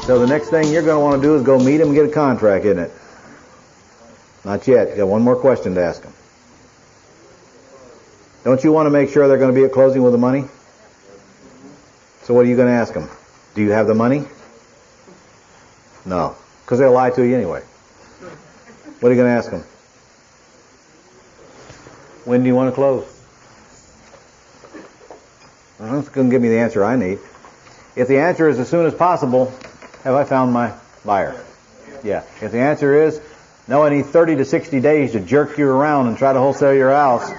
So the next thing you're going to want to do is go meet him and get a contract, isn't it? Not yet. You got one more question to ask him. Don't you want to make sure they're going to be at closing with the money? So what are you going to ask them? Do you have the money? No. Because they'll lie to you anyway. What are you going to ask them? When do you want to close? Well, that's going to give me the answer I need. If the answer is as soon as possible, have I found my buyer? Yeah. If the answer is, no, I need 30 to 60 days to jerk you around and try to wholesale your house,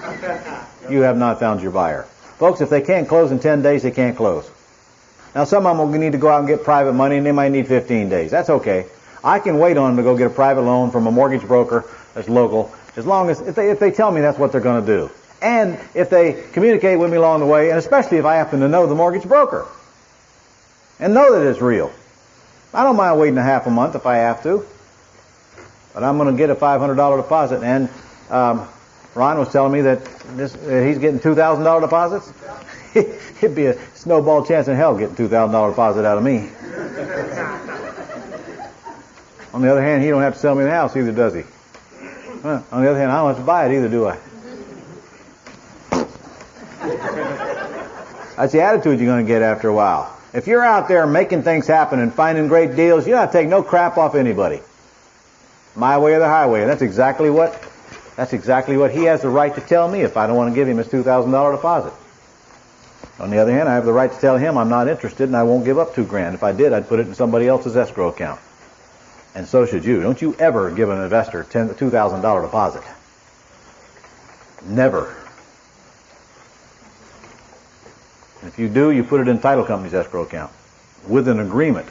you have not found your buyer. Folks, if they can't close in 10 days, they can't close. Now, some of them will need to go out and get private money, and they might need 15 days. That's okay. I can wait on them to go get a private loan from a mortgage broker that's local, as long as, if they tell me that's what they're going to do. And if they communicate with me along the way, and especially if I happen to know the mortgage broker and know that it's real. I don't mind waiting a half a month if I have to. But I'm going to get a $500 deposit. And Ron was telling me that he's getting $2,000 deposits. It'd be a snowball chance in hell getting $2,000 deposit out of me. On the other hand, he don't have to sell me the house either, does he? On the other hand, I don't have to buy it either, do I? That's the attitude you're going to get after a while. If you're out there making things happen and finding great deals, you don't take no crap off anybody. My way or the highway. And that's exactly what he has the right to tell me if I don't want to give him his $2,000 deposit. On the other hand, I have the right to tell him I'm not interested and I won't give up $2,000. If I did, I'd put it in somebody else's escrow account. And so should you. Don't you ever give an investor a $2,000 deposit. Never. If you do, you put it in title company's escrow account with an agreement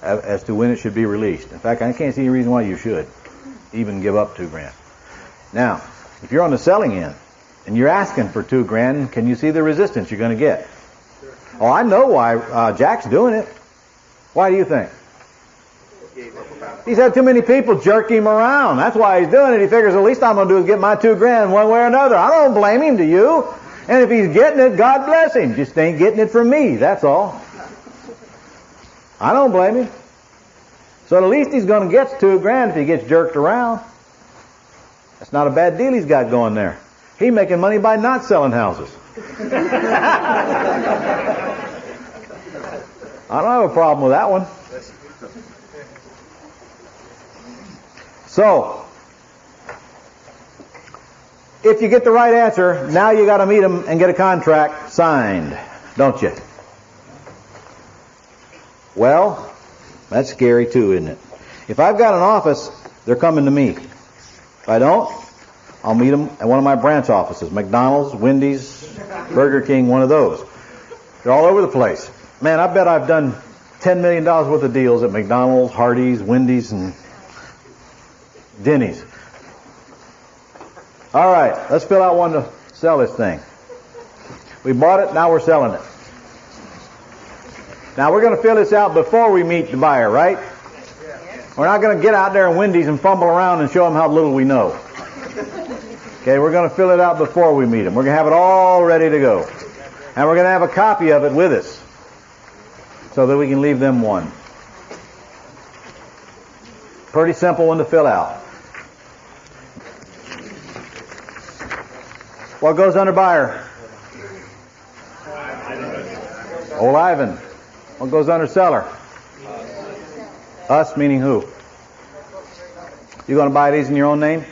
as to when it should be released. In fact, I can't see any reason why you should even give up $2,000. Now, if you're on the selling end and you're asking for $2,000, can you see the resistance you're going to get? Oh, I know why Jack's doing it. Why do you think? He's had too many people jerk him around. That's why he's doing it. He figures the least I'm going to do is get my $2,000 one way or another. I don't blame him, do you? And if he's getting it, God bless him. Just ain't getting it from me, that's all. I don't blame him. So the least he's going to get is $2,000 if he gets jerked around. That's not a bad deal he's got going there. He's making money by not selling houses. I don't have a problem with that one. So, if you get the right answer, now you got to meet him and get a contract signed, don't you? Well, that's scary too, isn't it? If I've got an office, they're coming to me. If I don't, I'll meet them at one of my branch offices, McDonald's, Wendy's, Burger King, one of those. They're all over the place. Man, I bet I've done $10 million worth of deals at McDonald's, Hardee's, Wendy's, and Denny's. All right, let's fill out one to sell this thing. We bought it, now we're selling it. Now we're going to fill this out before we meet the buyer, right? We're not going to get out there in Wendy's and fumble around and show them how little we know. Okay, we're going to fill it out before we meet them. We're going to have it all ready to go. And we're going to have a copy of it with us so that we can leave them one. Pretty simple one to fill out. What goes under buyer? Old Ivan. What goes under seller? Us, meaning who? You going to buy these in your own name?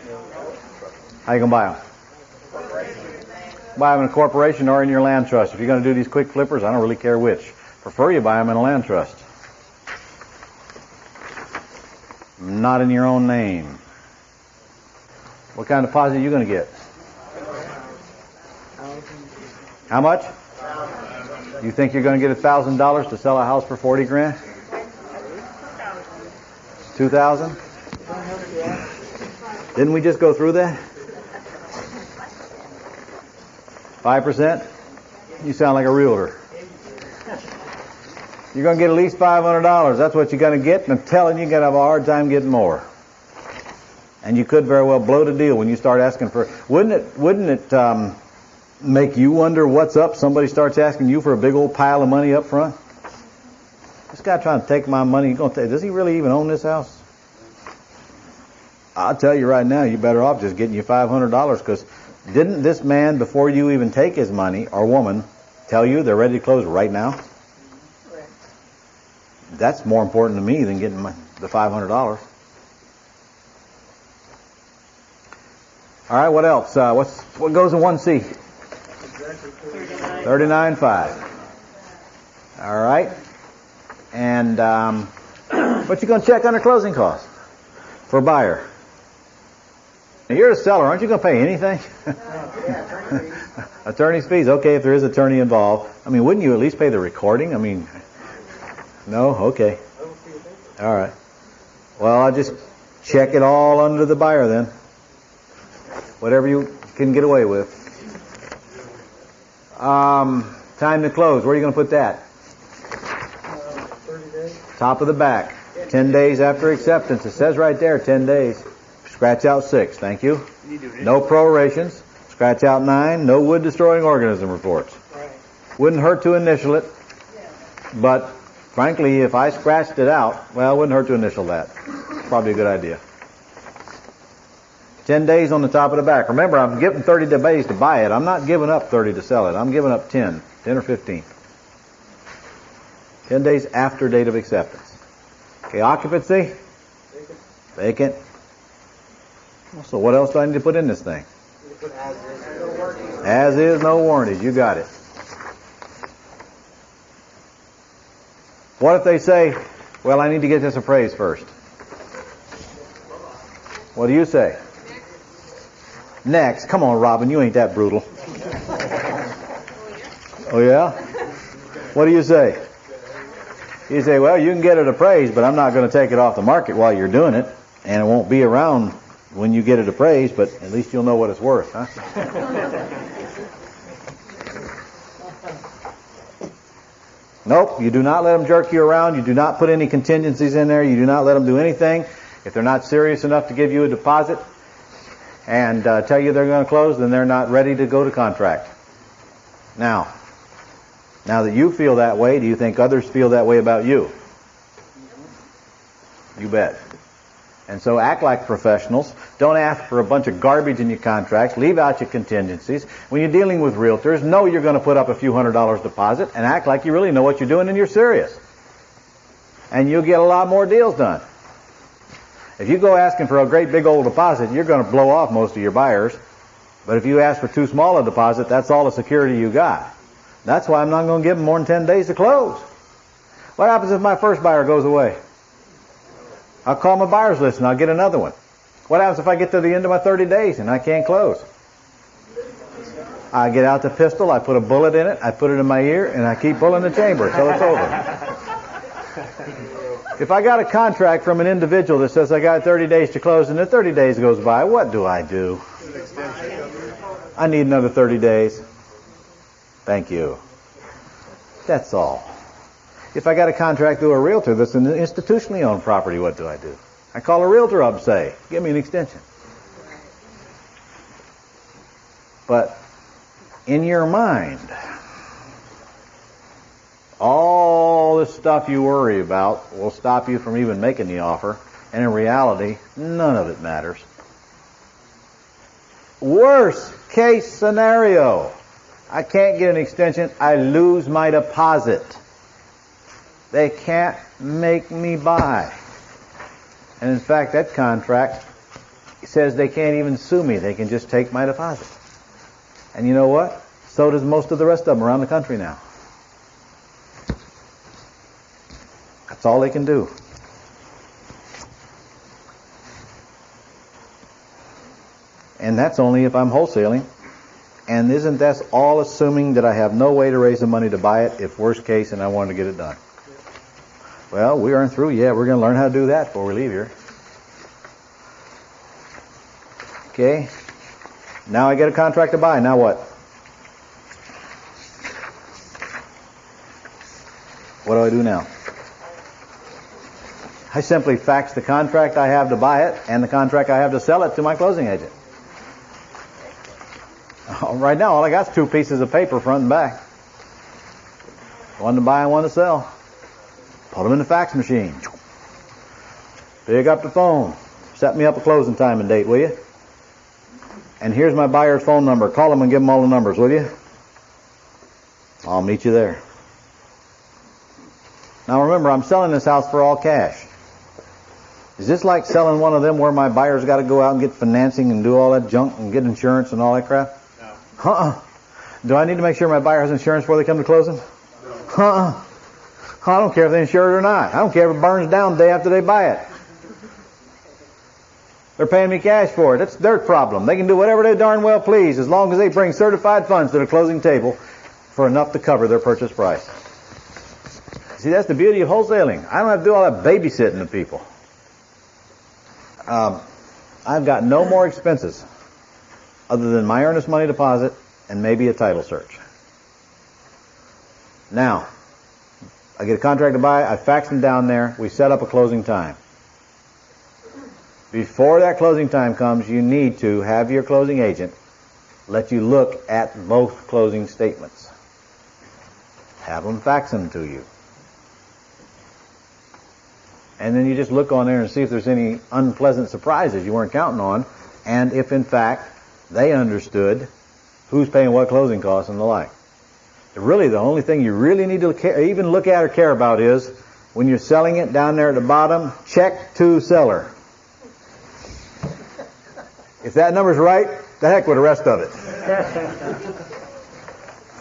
How you going to buy them? Buy them in a corporation or in your land trust. If you're going to do these quick flippers, I don't really care which. Prefer you buy them in a land trust. Not in your own name. What kind of deposit are you going to get? How much? You think you're going to get $1,000 to sell a house for $40,000? $2,000? Didn't we just go through that? 5%? You sound like a realtor. You're going to get at least $500. That's what you're going to get, and I'm telling you, you're going to have a hard time getting more. And you could very well blow the deal when you start asking for. Wouldn't it make you wonder what's up? Somebody starts asking you for a big old pile of money up front. Just guy trying to take my money, does he really even own this house? I'll tell you right now, you're better off just getting your $500, because didn't this man, before you even take his money, or woman, tell you they're ready to close right now? Correct. That's more important to me than getting the $500. All right, what else? What goes in 1C? 39.5. All right. And what you going to check under closing costs for a buyer? Now, you're the seller. Aren't you going to pay anything? Attorney's fees. Okay, if there is attorney involved. I mean, wouldn't you at least pay the recording? I mean, no? Okay. All right. Well, I'll just check it all under the buyer then. Whatever you can get away with. Time to close. Where are you going to put that? 30 days. Top of the back. 10 days after acceptance. It says right there, 10 days. Scratch out 6. Thank you. No prorations. Scratch out 9. No wood-destroying organism reports. Right. Wouldn't hurt to initial it. But, frankly, if I scratched it out, well, it wouldn't hurt to initial that. Probably a good idea. 10 days on the top of the back. Remember, I'm giving 30 days to buy it. I'm not giving up 30 to sell it. I'm giving up 10 or 15. 10 days after date of acceptance. Okay, occupancy? Vacant. So what else do I need to put in this thing? As is, no warranties. You got it. What if they say, well, I need to get this appraised first? What do you say? Next. Come on, Robin, you ain't that brutal. Oh, yeah? What do you say? You say, well, you can get it appraised, but I'm not going to take it off the market while you're doing it, and it won't be around when you get it appraised, but at least you'll know what it's worth, huh? Nope, you do not let them jerk you around. You do not put any contingencies in there. You do not let them do anything. If they're not serious enough to give you a deposit and tell you they're going to close, then they're not ready to go to contract. Now that you feel that way, do you think others feel that way about you? You bet. And so act like professionals. Don't ask for a bunch of garbage in your contracts. Leave out your contingencies. When you're dealing with realtors, know you're going to put up a few $100 deposit and act like you really know what you're doing and you're serious. And you'll get a lot more deals done. If you go asking for a great big old deposit, you're going to blow off most of your buyers. But if you ask for too small a deposit, that's all the security you got. That's why I'm not going to give them more than 10 days to close. What happens if my first buyer goes away? I'll call my buyers list and I'll get another one. What happens if I get to the end of my 30 days and I can't close? I get out the pistol, I put a bullet in it, I put it in my ear, and I keep pulling the chamber till it's over. If I got a contract from an individual that says I got 30 days to close and the 30 days goes by, what do? I need another 30 days. Thank you. That's all. If I got a contract through a realtor that's an institutionally owned property, what do? I call a realtor up and say, give me an extension. But in your mind, all this stuff you worry about will stop you from even making the offer, and in reality, none of it matters. Worst case scenario, I can't get an extension, I lose my deposit. They can't make me buy. And in fact, that contract says they can't even sue me. They can just take my deposit. And you know what? So does most of the rest of them around the country now. That's all they can do. And that's only if I'm wholesaling. And isn't that all assuming that I have no way to raise the money to buy it if worst case and I want to get it done? Well, we aren't through yet. We're going to learn how to do that before we leave here. Okay. Now I get a contract to buy. Now what? What do I do now? I simply fax the contract I have to buy it and the contract I have to sell it to my closing agent. Right now, all I got is 2 pieces of paper, front and back. One to buy and one to sell. Put them in the fax machine. Pick up the phone. Set me up a closing time and date, will you? And here's my buyer's phone number. Call them and give them all the numbers, will you? I'll meet you there. Now remember, I'm selling this house for all cash. Is this like selling one of them where my buyer's got to go out and get financing and do all that junk and get insurance and all that crap? No. Do I need to make sure my buyer has insurance before they come to closing? No. I don't care if they're insured or not. I don't care if it burns down the day after they buy it. They're paying me cash for it. It's their problem. They can do whatever they darn well please as long as they bring certified funds to the closing table for enough to cover their purchase price. See, that's the beauty of wholesaling. I don't have to do all that babysitting of people. I've got no more expenses other than my earnest money deposit and maybe a title search. Now, I get a contract to buy, I fax them down there, we set up a closing time. Before that closing time comes, you need to have your closing agent let you look at both closing statements. Have them fax them to you. And then you just look on there and see if there's any unpleasant surprises you weren't counting on, and if in fact they understood who's paying what closing costs and the like. Really, the only thing you really need to even look at or care about is when you're selling it down there at the bottom, check to seller. If that number's right, the heck with the rest of it.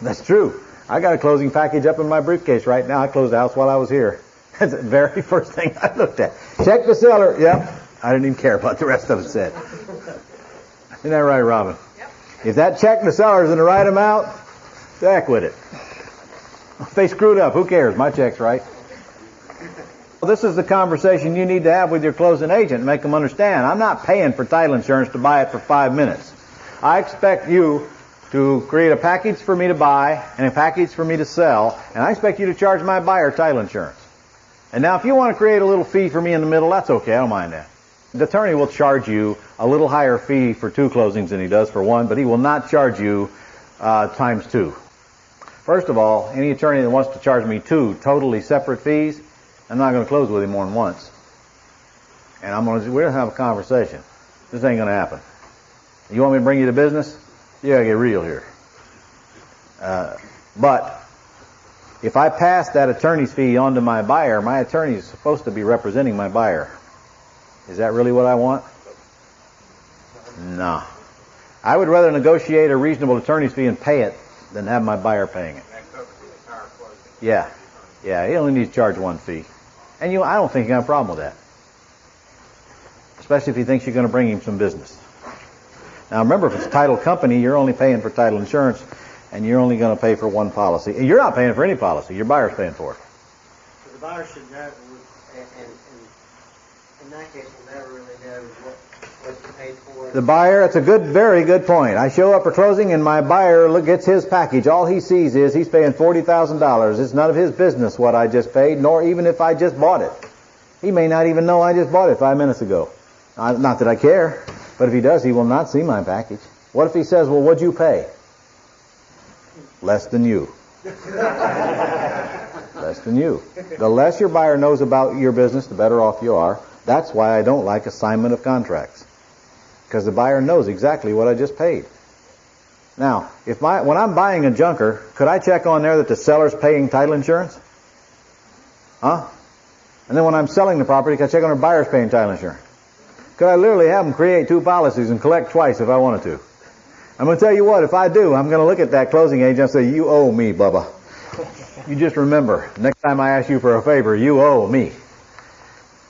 That's true. I got a closing package up in my briefcase right now. I closed the house while I was here. That's the very first thing I looked at. Check the seller. Yep. I didn't even care about the rest of it said. Isn't that right, Robin? Yep. If that check the seller's in the right amount, the heck with it. If they screwed up, who cares? My check's right. Well, this is the conversation you need to have with your closing agent and make them understand. I'm not paying for title insurance to buy it for 5 minutes. I expect you to create a package for me to buy and a package for me to sell, and I expect you to charge my buyer title insurance. And now if you want to create a little fee for me in the middle, that's okay. I don't mind that. The attorney will charge you a little higher fee for 2 closings than he does for 1, but he will not charge you times 2. First of all, any attorney that wants to charge me 2 totally separate fees, I'm not going to close with him more than once. And we're going to have a conversation. This ain't going to happen. You want me to bring you to business? You got to get real here. But if I pass that attorney's fee on to my buyer, my attorney is supposed to be representing my buyer. Is that really what I want? No. I would rather negotiate a reasonable attorney's fee and pay it than have my buyer paying it. Yeah. Yeah, he only needs to charge 1 fee. And I don't think you have a problem with that. Especially if he thinks you're going to bring him some business. Now remember, if it's a title company, you're only paying for title insurance, and you're only going to pay for 1 policy. And you're not paying for any policy. Your buyer's paying for it. So the buyer should never, and in that case, will never really know what you paid for. The buyer, it's a very good point. I show up for closing, and my buyer gets his package. All he sees is he's paying $40,000. It's none of his business what I just paid, nor even if I just bought it. He may not even know I just bought it 5 minutes ago. Not that I care, but if he does, he will not see my package. What if he says, well, what'd you pay? Less than you. Less than you. The less your buyer knows about your business, the better off you are. That's why I don't like assignment of contracts. Because the buyer knows exactly what I just paid. Now, when I'm buying a junker, could I check on there that the seller's paying title insurance? Huh? And then when I'm selling the property, can I check on the buyer's paying title insurance? Could I literally have them create 2 policies and collect twice if I wanted to? I'm going to tell you what, if I do, I'm going to look at that closing agent and say, you owe me, Bubba. You just remember, next time I ask you for a favor, you owe me.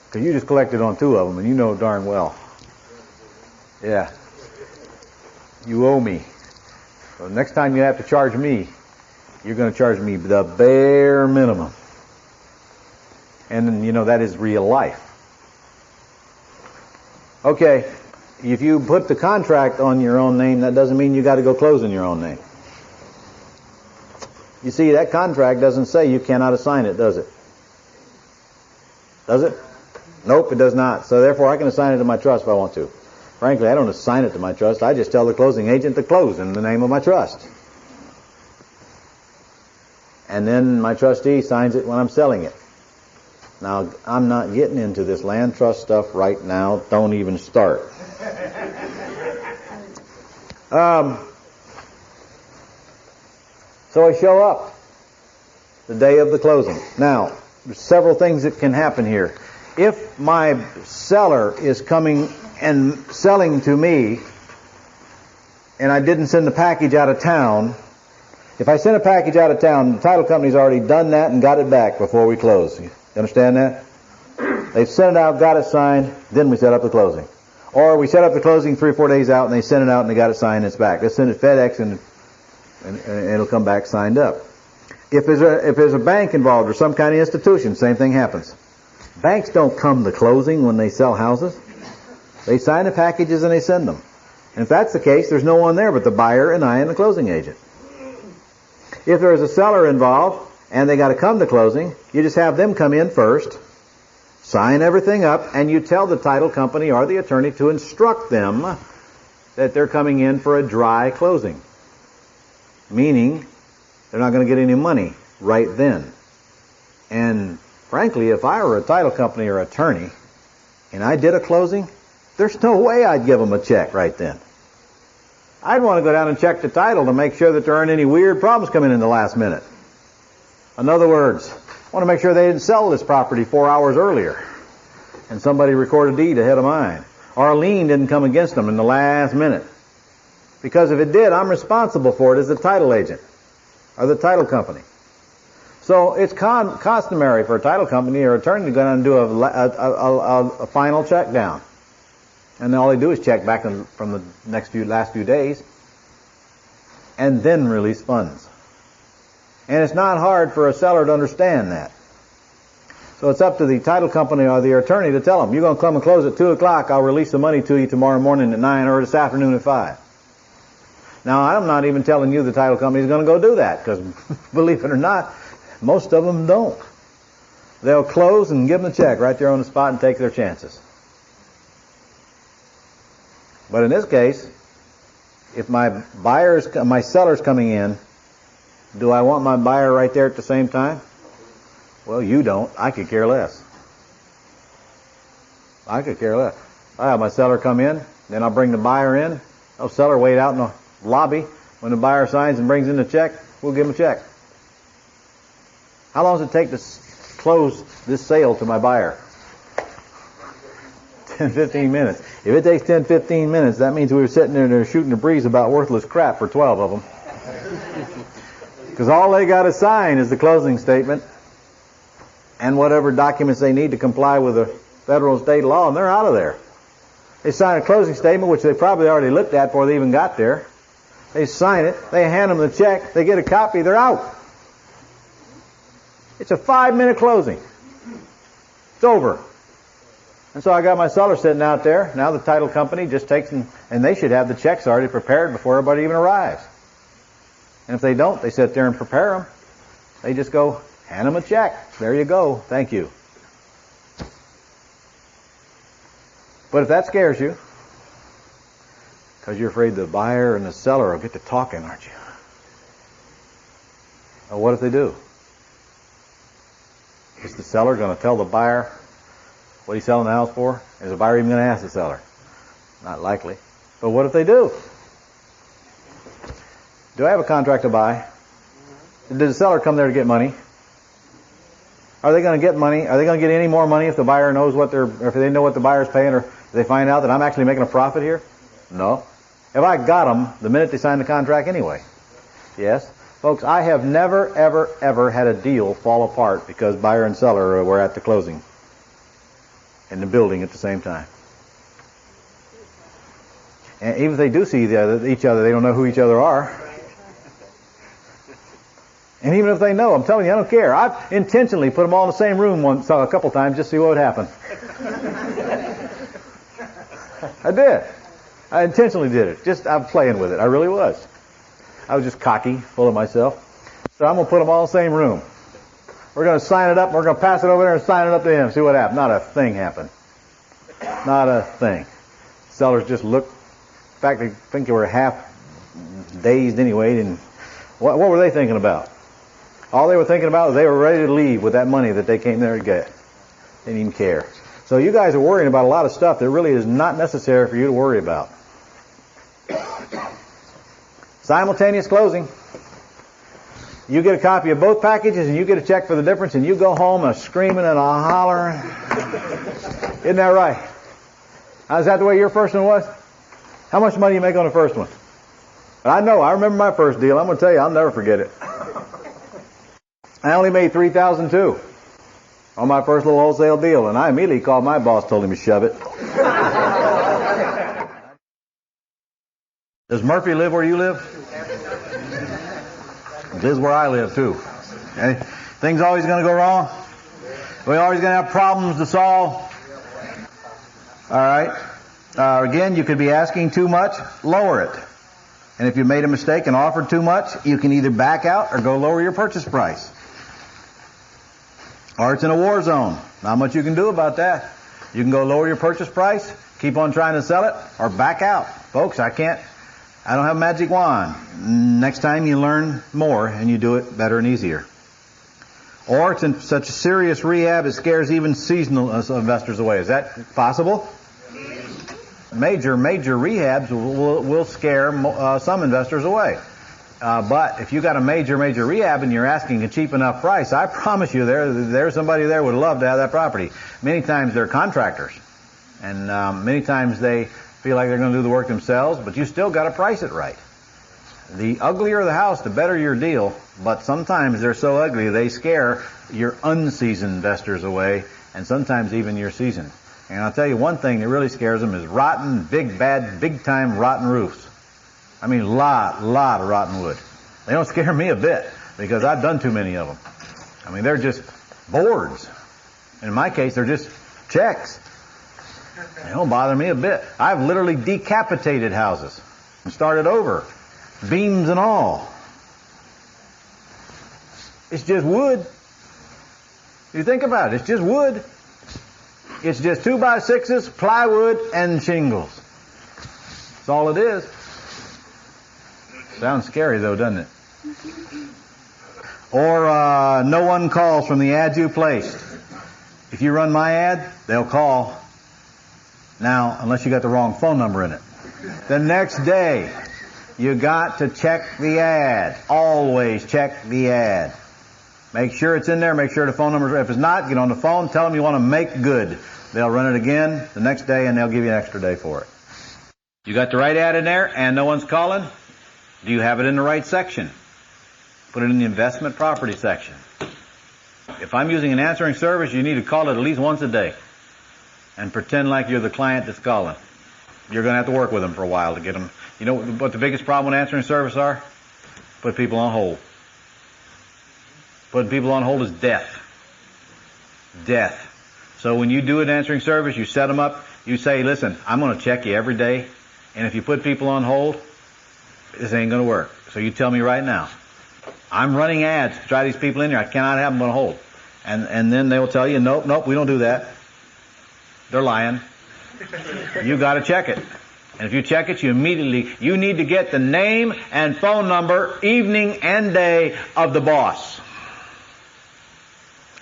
Because you just collected on 2 of them, and you know darn well. Yeah. You owe me. So next time you have to charge me, you're going to charge me the bare minimum. And then, that is real life. Okay, if you put the contract on your own name, that doesn't mean you got to go close in your own name. You see, that contract doesn't say you cannot assign it, does it? Does it? Nope, it does not. So therefore, I can assign it to my trust if I want to. Frankly, I don't assign it to my trust. I just tell the closing agent to close in the name of my trust. And then my trustee signs it when I'm selling it. Now, I'm not getting into this land trust stuff right now. Don't even start. So I show up the day of the closing. Now, there's several things that can happen here. If my seller is coming and selling to me, and I didn't send the package out of town, if I send a package out of town, the title company's already done that and got it back before we close. You understand that? They've sent it out, got it signed, then we set up the closing. Or we set up the closing 3 or 4 days out, and they send it out and they got it signed and it's back. They send it FedEx and it'll come back signed up. If there's a bank involved or some kind of institution, same thing happens. Banks don't come to closing when they sell houses. They sign the packages and they send them. And if that's the case, there's no one there but the buyer and I and the closing agent. If there's a seller involved and they got to come to closing, you just have them come in first, sign everything up, and you tell the title company or the attorney to instruct them that they're coming in for a dry closing. Meaning, they're not going to get any money right then. And frankly, if I were a title company or attorney and I did a closing, there's no way I'd give them a check right then. I'd want to go down and check the title to make sure that there aren't any weird problems coming in the last minute. In other words, I want to make sure they didn't sell this property 4 hours earlier and somebody recorded a deed ahead of mine. Or a lien didn't come against them in the last minute. Because if it did, I'm responsible for it as the title agent or the title company. So it's customary for a title company or attorney to go down and do a final check down. And all they do is check back from the last few days and then release funds. And it's not hard for a seller to understand that. So it's up to the title company or the attorney to tell them, you're going to come and close at 2 o'clock, I'll release the money to you tomorrow morning at 9 or this afternoon at 5. Now, I'm not even telling you the title company is going to go do that, because believe it or not, most of them don't. They'll close and give them the check right there on the spot and take their chances. But in this case, if my seller's coming in, do I want my buyer right there at the same time? Well, you don't. I could care less. I could care less. I have my seller come in, then I'll bring the buyer in. I'll seller wait out in the lobby. When the buyer signs and brings in the check, we'll give him a check. How long does it take to close this sale to my buyer? 10, 15 minutes. If it takes 10, 15 minutes, that means we were sitting there shooting the breeze about worthless crap for 12 of them. Because all they got to sign is the closing statement and whatever documents they need to comply with the federal and state law, and they're out of there. They sign a closing statement, which they probably already looked at before they even got there. They sign it, they hand them the check, they get a copy, they're out. It's a 5-minute closing. It's over. And so I got my seller sitting out there. Now the title company just takes them, and they should have the checks already prepared before everybody even arrives. And if they don't, they sit there and prepare them. They just go, hand them a check. There you go. Thank you. But if that scares you, because you're afraid the buyer and the seller will get to talking, aren't you? Well, what if they do? Is the seller going to tell the buyer what he's selling the house for? Is the buyer even going to ask the seller? Not likely. But what if they do? Do I have a contract to buy? Did the seller come there to get money? Are they going to get money? Are they going to get any more money if the buyer knows what or if they know what the buyer's paying, or if they find out that I'm actually making a profit here? No. Have I got them the minute they sign the contract anyway? Yes. Folks, I have never, ever, ever had a deal fall apart because buyer and seller were at the closing in the building at the same time. And even if they do see each other, they don't know who each other are. And even if they know, I'm telling you, I don't care. I've intentionally put them all in the same room a couple times just to see what would happen. I did. I intentionally did it. I'm playing with it. I really was. I was just cocky, full of myself. So I'm going to put them all in the same room. We're going to sign it up, and we're going to pass it over there and sign it up to him. See what happens. Not a thing happened. Not a thing. Sellers just looked. In fact, I think they were half dazed anyway. And what were they thinking about? All they were thinking about was they were ready to leave with that money that they came there to get. They didn't even care. So you guys are worrying about a lot of stuff that really is not necessary for you to worry about. Simultaneous closing. You get a copy of both packages and you get a check for the difference and you go home screaming and hollering. Isn't that right? Is that the way your first one was? How much money you make on the first one? I know. I remember my first deal. I'm going to tell you, I'll never forget it. I only made $3,002 on my first little wholesale deal, and I immediately called my boss, told him to shove it. Does Murphy live where you live? This is where I live too. Okay? Things always going to go wrong. We're always going to have problems to solve. All right. Again, you could be asking too much. Lower it. And if you made a mistake and offered too much, you can either back out or go lower your purchase price. Or it's in a war zone. Not much you can do about that. You can go lower your purchase price, keep on trying to sell it, or back out. Folks, I don't have a magic wand. Next time you learn more and you do it better and easier. Or it's in such a serious rehab it scares even seasonal investors away. Is that possible? Major rehabs will scare some investors away. But if you got a major rehab and you're asking a cheap enough price, I promise you there's somebody there would love to have that property. Many times they're contractors. And many times they feel like they're going to do the work themselves, but you still got to price it right. The uglier the house, the better your deal, but sometimes they're so ugly they scare your unseasoned investors away, and sometimes even your seasoned. And I'll tell you one thing that really scares them is rotten, big time rotten roofs. I mean, lot of rotten wood. They don't scare me a bit because I've done too many of them. I mean, they're just boards. In my case, they're just checks. They don't bother me a bit. I've literally decapitated houses and started over, beams and all. It's just wood. You think about it, it's just wood. It's just 2x6s, plywood, and shingles. That's all it is. Sounds scary though, doesn't it? Or no one calls from the ad you placed. If you run my ad, they'll call. Now, unless you got the wrong phone number in it. The next day, you got to check the ad. Always check the ad. Make sure it's in there. Make sure the phone number. If it's not, get on the phone. Tell them you want to make good. They'll run it again the next day, and they'll give you an extra day for it. You got the right ad in there, and no one's calling? Do you have it in the right section? Put it in the investment property section. If I'm using an answering service, you need to call it at least once a day. And pretend like you're the client that's calling. You're going to have to work with them for a while to get them. You know what the biggest problem with answering service are? Put people on hold. Putting people on hold is death. Death. So when you do an answering service, you set them up, you say, listen, I'm going to check you every day, and if you put people on hold, this ain't going to work. So you tell me right now, I'm running ads to try these people in here, I cannot have them on hold. And then they will tell you, nope, we don't do that. They're lying. You got to check it. And if you check it, you need to get the name and phone number, evening and day of the boss.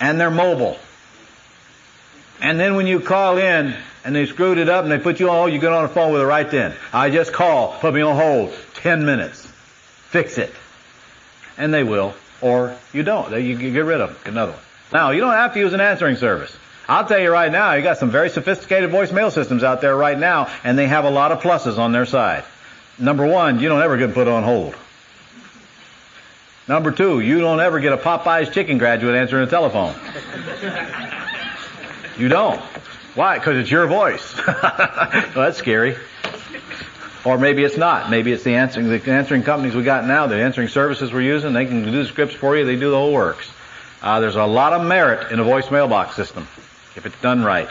And their mobile. And then when you call in and they screwed it up and they put you on hold, you get on the phone with it right then. I just call, put me on hold, 10 minutes. Fix it. And they will. Or you don't. You get rid of them. Get another one. Now, you don't have to use an answering service. I'll tell you right now, you got some very sophisticated voicemail systems out there right now, and they have a lot of pluses on their side. Number one, you don't ever get put on hold. Number two, you don't ever get a Popeye's chicken graduate answering the telephone. You don't. Why? Because it's your voice. Well, that's scary. Or maybe it's not. Maybe it's the answering companies we got now, the answering services we're using. They can do the scripts for you. They do the whole works. There's a lot of merit in a voicemail box system if it's done right.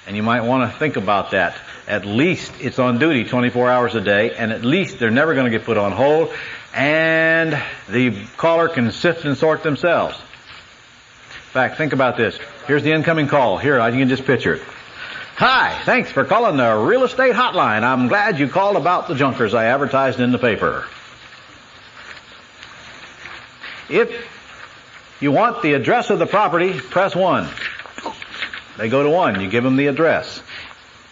And you might want to think about that. At least it's on duty 24 hours a day, and at least they're never going to get put on hold, and the caller can sift and sort themselves. In fact, think about this. Here's the incoming call. Here, you can just picture it. Hi, thanks for calling the real estate hotline. I'm glad you called about the junkers I advertised in the paper. If you want the address of the property, press 1. They go to 1. You give them the address.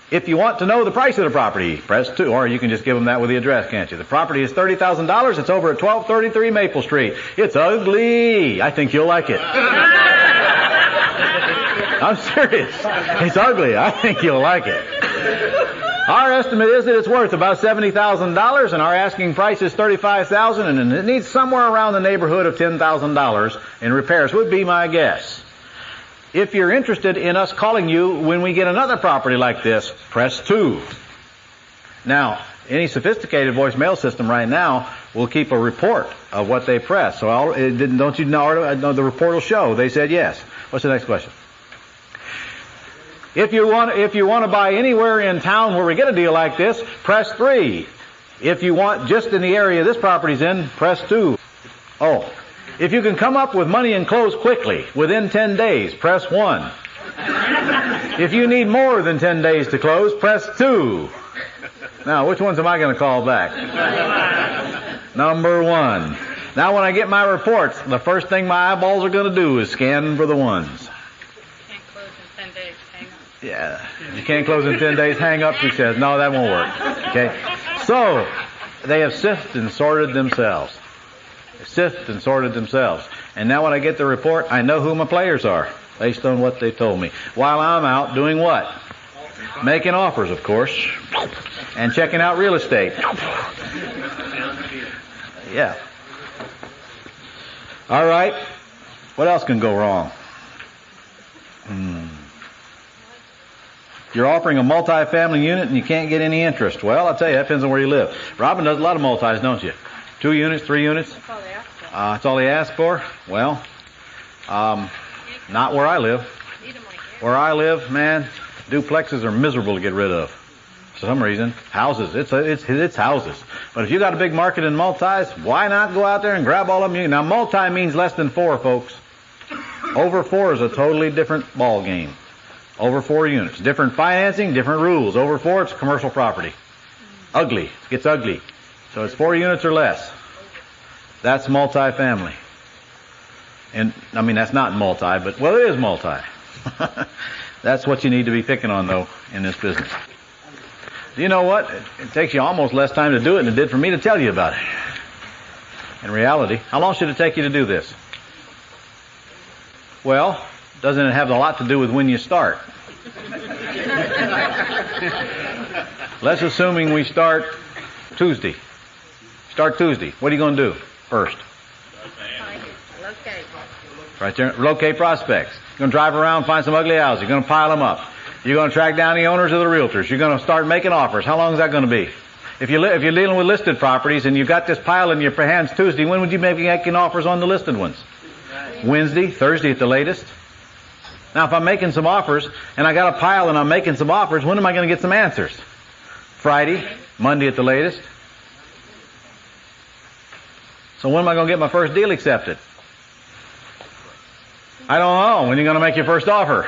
If you want to know the price of the property, press 2. Or you can just give them that with the address, can't you? The property is $30,000. It's over at 1233 Maple Street. It's ugly. I think you'll like it. I'm serious. It's ugly. I think you'll like it. Our estimate is that it's worth about $70,000, and our asking price is $35,000, and it needs somewhere around the neighborhood of $10,000 in repairs, would be my guess. If you're interested in us calling you when we get another property like this, press 2. Now, any sophisticated voicemail system right now will keep a report of what they press. So don't you know the report will show they said yes. What's the next question? If you want to buy anywhere in town where we get a deal like this, press 3. If you want just in the area this property's in, press 2. Oh, if you can come up with money and close quickly, within 10 days, press 1. If you need more than 10 days to close, press 2. Now, which ones am I going to call back? Number 1. Now, when I get my reports, the first thing my eyeballs are going to do is scan for the ones. Can't close in 10 days, hang up. Yeah, you can't close in 10 days, hang up, she says. No, that won't work. Okay? So, they have sifted and sorted themselves. And now when I get the report, I know who my players are, based on what they told me. While I'm out doing what? Making offers, of course, and checking out real estate. Yeah. All right. What else can go wrong? You're offering a multi-family unit and you can't get any interest. Well, I'll tell you, that depends on where you live. Robin does a lot of multis, don't you? 2 units, 3 units? That's all they ask for. That's all they ask for? Well, not where I live. Need 'em like that. Where I live, man, duplexes are miserable to get rid of. For some reason. Houses. It's houses. But if you got a big market in multis, why not go out there and grab all of them? Now, multi means less than 4, folks. Over 4 is a totally different ball game. Over 4 units. Different financing, different rules. Over 4, it's commercial property. Ugly. It gets ugly. So it's 4 units or less. That's multi-family. And, I mean, that's not multi, but, well, it is multi. That's what you need to be picking on, though, in this business. You know what? It takes you almost less time to do it than it did for me to tell you about it. In reality, how long should it take you to do this? Well, doesn't it have a lot to do with when you start? Let's assuming we start Tuesday. Start Tuesday. What are you going to do first? Locate. Right there. Locate prospects. You're going to drive around, find some ugly houses. You're going to pile them up. You're going to track down the owners of the realtors. You're going to start making offers. How long is that going to be? If you're dealing with listed properties and you've got this pile in your hands Tuesday, when would you be making offers on the listed ones? Wednesday, Thursday at the latest. Now, if I'm making some offers and I got a pile and I'm making some offers, when am I going to get some answers? Friday, Monday at the latest. So when am I going to get my first deal accepted? I don't know. When are you going to make your first offer?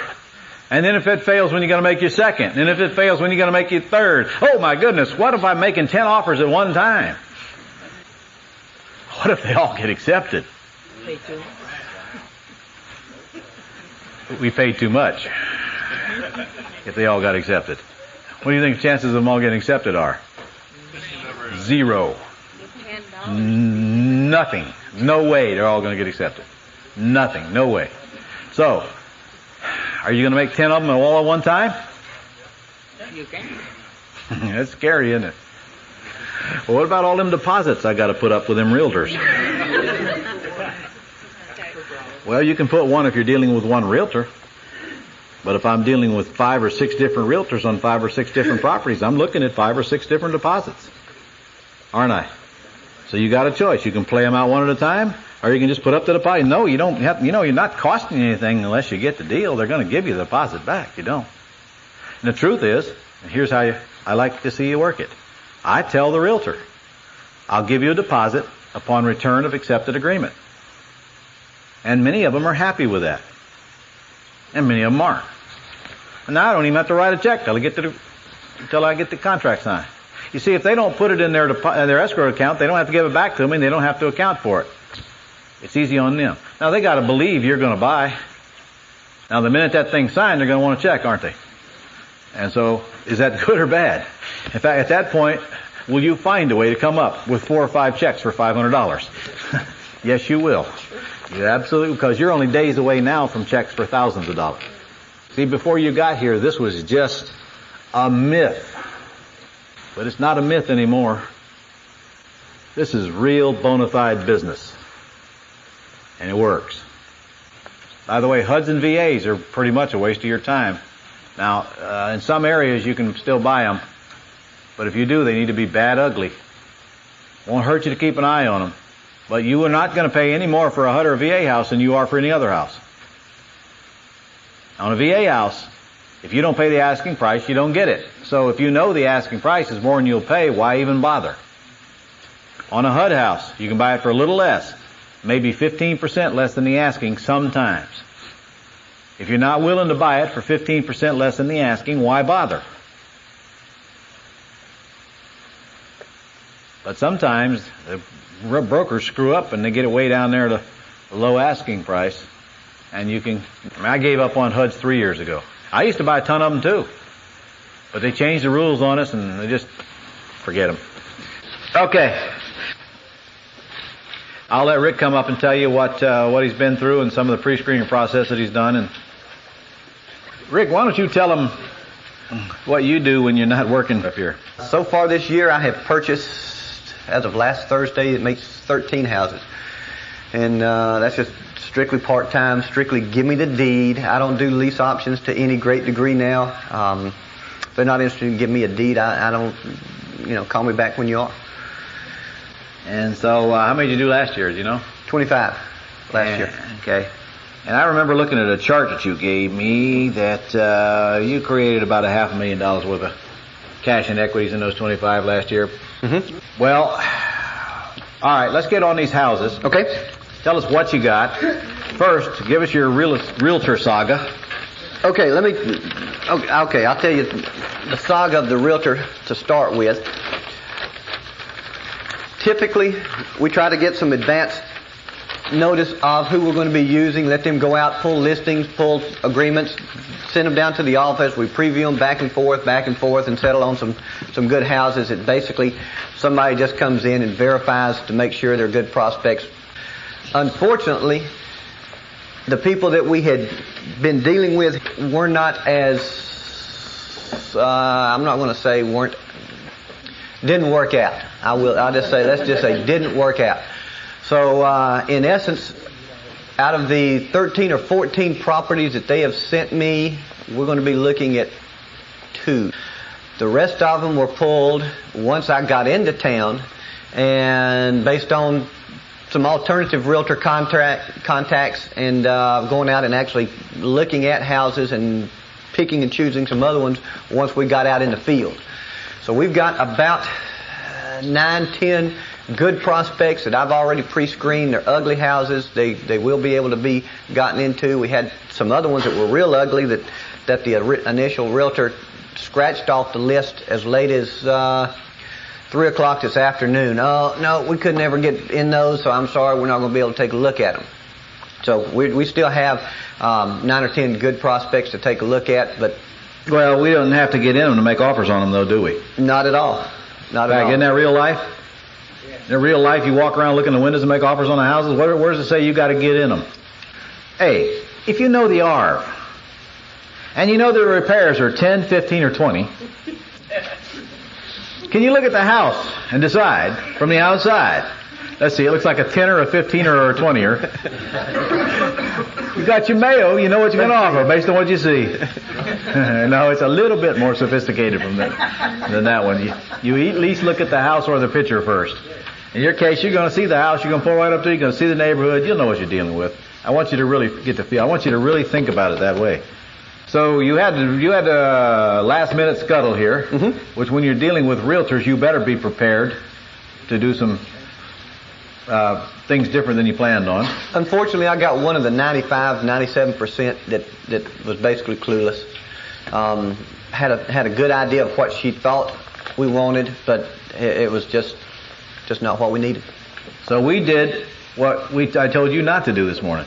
And then if it fails, when are you going to make your second? And if it fails, when are you going to make your third? Oh my goodness, what if I'm making 10 offers at one time? What if they all get accepted? We paid too much if they all got accepted. What do you think the chances of them all getting accepted are? 0. Nothing. No way they're all going to get accepted. Nothing. No way. So, are you going to make 10 of them all at one time? You can. That's scary, isn't it? Well, what about all them deposits I got to put up with them realtors? Well, you can put one if you're dealing with one realtor. But if I'm dealing with 5 or 6 different realtors on 5 or 6 different properties, I'm looking at 5 or 6 different deposits. Aren't I? So you got a choice. You can play them out one at a time, or you can just put up the deposit. No, you don't have, you're not costing anything unless you get the deal. They're going to give you the deposit back. You don't. And the truth is, and here's how I like to see you work it. I tell the realtor, I'll give you a deposit upon return of accepted agreement. And many of them are happy with that. And many of them aren't. And now I don't even have to write a check till I get the contract signed. You see, if they don't put it in their escrow account, they don't have to give it back to me, and they don't have to account for it. It's easy on them. Now, they got to believe you're going to buy. Now, the minute that thing's signed, they're going to want to check, aren't they? And so, is that good or bad? In fact, at that point, will you find a way to come up with 4 or 5 checks for $500? Yes, you will. You absolutely, because you're only days away now from checks for thousands of dollars. See, before you got here, this was just a myth. But it's not a myth anymore. This is real bona fide business. And it works. By the way, HUDs and VAs are pretty much a waste of your time. Now, in some areas you can still buy them. But if you do, they need to be bad ugly. Won't hurt you to keep an eye on them. But you are not going to pay any more for a HUD or a VA house than you are for any other house. On a VA house, if you don't pay the asking price, you don't get it. So if you know the asking price is more than you'll pay, why even bother? On a HUD house, you can buy it for a little less, maybe 15% less than the asking sometimes. If you're not willing to buy it for 15% less than the asking, why bother? But sometimes the brokers screw up and they get it way down there to the low asking price. And I gave up on HUDs 3 years ago. I used to buy a ton of them too. But they changed the rules on us and they just forget them. Okay. I'll let Rick come up and tell you what he's been through and some of the pre-screening process that he's done. And Rick, why don't you tell them what you do when you're not working up here? So far this year, I have purchased, as of last Thursday, it makes 13 houses. And that's just strictly part-time, strictly give me the deed. I don't do lease options to any great degree now. If they're not interested in giving me a deed, I don't, call me back when you are. And so, how many did you do last year, do you know? 25 last year. Okay. And I remember looking at a chart that you gave me that you created about $500,000 worth of cash and equities in those 25 last year. Mm-hmm. Well, all right, let's get on these houses. Okay. Tell us what you got. First, give us your realtor saga. Okay, I'll tell you the saga of the realtor to start with. Typically, we try to get some advance notice of who we're going to be using, let them go out, pull listings, pull agreements, send them down to the office, we preview them back and forth, and settle on some good houses. It basically, somebody just comes in and verifies to make sure they're good prospects. Unfortunately, the people that we had been dealing with were not as, I'm not going to say didn't work out. Let's just say didn't work out. So, in essence, out of the 13 or 14 properties that they have sent me, we're going to be looking at 2. The rest of them were pulled once I got into town, and based on some alternative realtor contacts and going out and actually looking at houses and picking and choosing some other ones once we got out in the field. So we've got about 9, 10 good prospects that I've already pre-screened. They're ugly houses. They will be able to be gotten into. We had some other ones that were real ugly that the initial realtor scratched off the list as late as 3 o'clock this afternoon. Oh, no, we could never get in those, so I'm sorry, we're not going to be able to take a look at them. So we still have 9 or 10 good prospects to take a look at, but... Well, we don't have to get in them to make offers on them, though, do we? Not at all. Not at all. Isn't that real life? In real life, you walk around, look in the windows and make offers on the houses. Where does it say you got to get in them? Hey, if you know the ARV, and you know the repairs are 10, 15, or 20, can you look at the house and decide from the outside? Let's see, it looks like a 10 or a 15 or a 20er. You got your mayo, you know what you're going to offer based on what you see. No, it's a little bit more sophisticated than that one. You at least look at the house or the picture first. In your case, you're going to see the house, you're going to pull right up to it, you're going to see the neighborhood, you'll know what you're dealing with. I want you to really get the feel. I want you to really think about it that way. So you had a last minute scuttle here, which when you're dealing with realtors, you better be prepared to do some things different than you planned on. Unfortunately, I got one of the 97% that was basically clueless. Had a good idea of what she thought we wanted, but it was just not what we needed. So we did what I told you not to do this morning.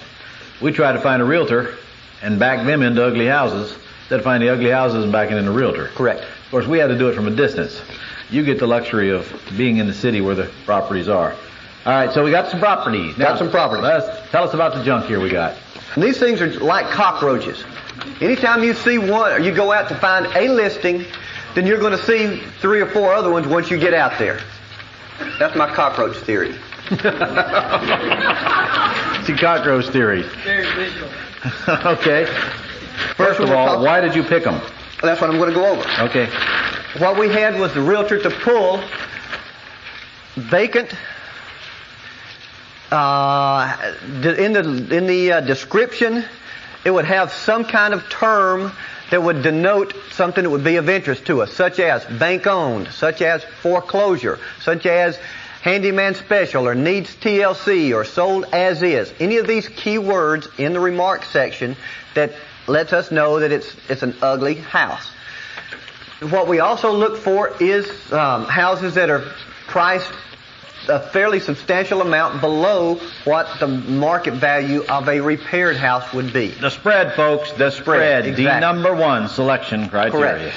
We tried to find a realtor and back them into ugly houses instead of finding the ugly houses and backing in the realtor. Correct. Of course, we had to do it from a distance. You get the luxury of being in the city where the properties are. All right, so we got some properties. Got some properties. Tell us about the junk here we got. And these things are like cockroaches. Anytime you see one, or you go out to find a listing, then you're going to see 3 or 4 other ones once you get out there. That's my cockroach theory. See, cockroach theory. Very visual. Okay. First of all, why did you pick them? That's what I'm going to go over. Okay. What we had was the realtor to pull vacant. In the description, it would have some kind of term that would denote something that would be of interest to us, such as bank owned, such as foreclosure, such as handyman special, or needs TLC, or sold as is. Any of these key words in the remarks section that lets us know that it's an ugly house. What we also look for is houses that are priced a fairly substantial amount below what the market value of a repaired house would be. The spread, folks, the spread. Exactly. The number one selection criteria.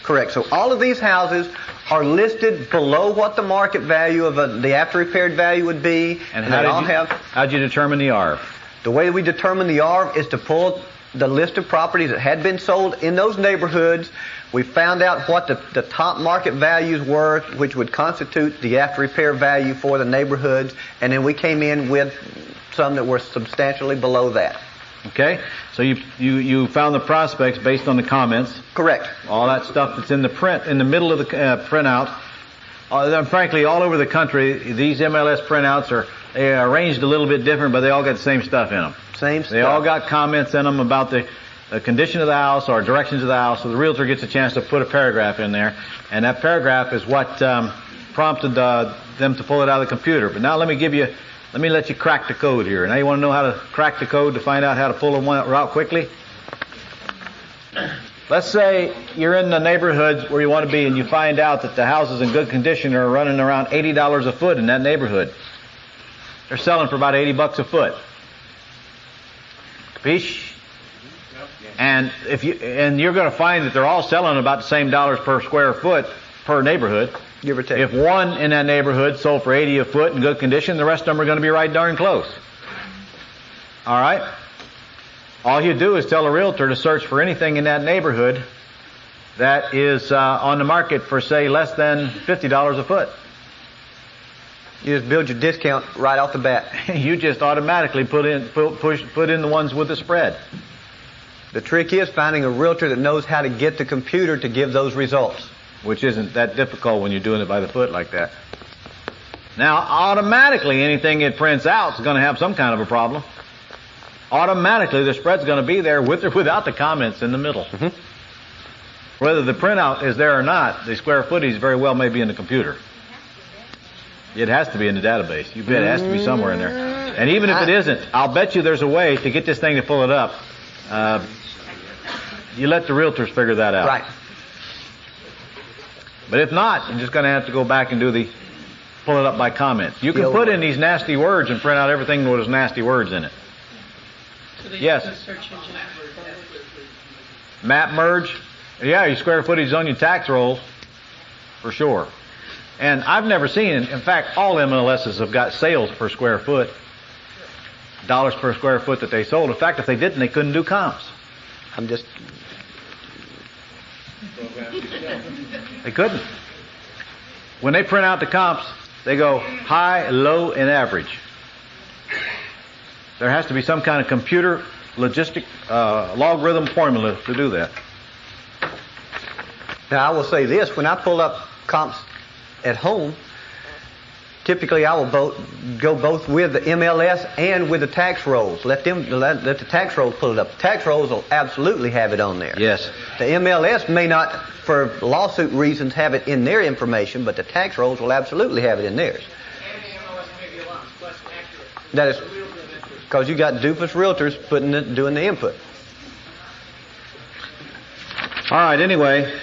Correct. So all of these houses are listed below what the market value of the after repaired value would be. And how'd you determine the ARV? The way we determine the ARV is to pull the list of properties that had been sold in those neighborhoods. We found out what the top market values were, which would constitute the after repair value for the neighborhoods, and then we came in with some that were substantially below that. Okay, so you found the prospects based on the comments. Correct. All that stuff that's in the print, in the middle of the printout. Frankly, all over the country, these MLS printouts are arranged a little bit different, but they all got the same stuff in them. Same stuff. They all got comments in them about the condition of the house or directions of the house, so the realtor gets a chance to put a paragraph in there, and that paragraph is what prompted them to pull it out of the computer. But now let me let you crack the code here. Now you want to know how to crack the code to find out how to pull them out quickly? Let's say you're in the neighborhoods where you want to be, and you find out that the houses in good condition are running around $80 a foot in that neighborhood. They're selling for about $80 a foot. Capiche? And you're going to find that they're all selling about the same dollars per square foot per neighborhood. Give or take. If one in that neighborhood sold for 80 a foot in good condition, the rest of them are going to be right darn close. All right? All you do is tell a realtor to search for anything in that neighborhood that is on the market for, say, less than $50 a foot. You just build your discount right off the bat. You just automatically put in the ones with the spread. The trick is finding a realtor that knows how to get the computer to give those results. Which isn't that difficult when you're doing it by the foot like that. Now, automatically, anything it prints out is going to have some kind of a problem. Automatically, the spread's going to be there with or without the comments in the middle. Mm-hmm. Whether the printout is there or not, the square footage very well may be in the computer. It has to be in the database. You bet it has to be somewhere in there. And even if it isn't, I'll bet you there's a way to get this thing to pull it up. You let the realtors figure that out. Right. But if not, you're just going to have to go back and pull it up by comments. You can put in these nasty words and print out everything with those nasty words in it. So Yes. Map merge. Yeah, your square footage is on your tax rolls, for sure. And I've never seen, in fact, all MLSs have got sales per square foot, dollars per square foot that they sold. In fact, if they didn't, they couldn't do comps. They couldn't. When they print out the comps, they go high, low, and average. There has to be some kind of computer logistic logarithm formula to do that. Now, I will say this. When I pull up comps at home, typically I will go both with the MLS and with the tax rolls. Let the tax rolls pull it up. The tax rolls will absolutely have it on there. Yes. The MLS may not, for lawsuit reasons, have it in their information, but the tax rolls will absolutely have it in theirs. That is because you got doofus realtors doing the input. All right. Anyway,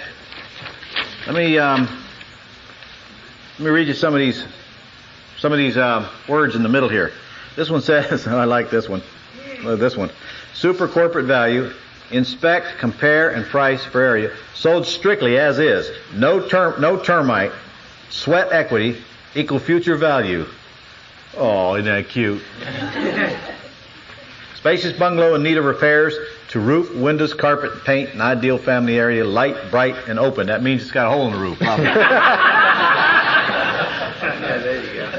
let me read you some of these words in the middle here. This one says, I like this one. this one. Super corporate value. Inspect, compare, and price per area. Sold strictly as is. No termite. Sweat equity equal future value. Oh, isn't that cute? Spacious bungalow in need of repairs to roof, windows, carpet, paint, an ideal family area, light, bright, and open. That means it's got a hole in the roof. Probably. There you go.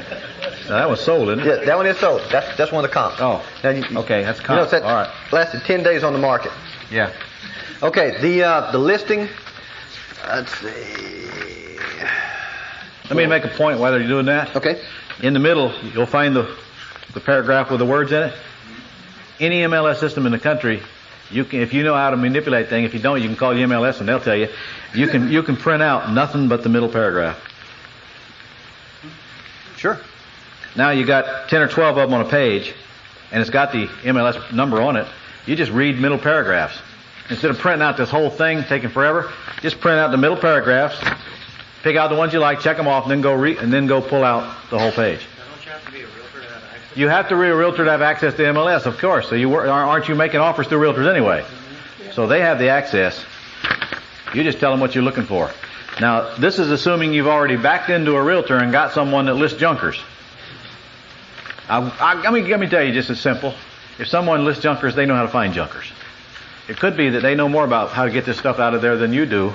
Now, that was sold, isn't it? Yeah, that one is sold. That's one of the comps. Oh, Now okay, that's You comp. know, that All right. lasted 10 days on the market. Yeah. Okay, the listing. Let's see. Let me make a point while you're doing that. Okay. In the middle, you'll find the paragraph with the words in it. Any MLS system in the country, you can, if you know how to manipulate things. If you don't, you can call the MLS and they'll tell you. You can print out nothing but the middle paragraph. Sure. Now you got 10 or 12 of them on a page, and it's got the MLS number on it. You just read middle paragraphs. Instead of printing out this whole thing, taking forever, just print out the middle paragraphs, pick out the ones you like, check them off, and then go pull out the whole page. Don't you have to be a realtor to have access? You have to be a realtor to have access to MLS, of course. So aren't you making offers through realtors anyway? So they have the access. You just tell them what you're looking for. Now, this is assuming you've already backed into a realtor and got someone that lists junkers. Let me tell you just as simple. If someone lists junkers, they know how to find junkers. It could be that they know more about how to get this stuff out of there than you do.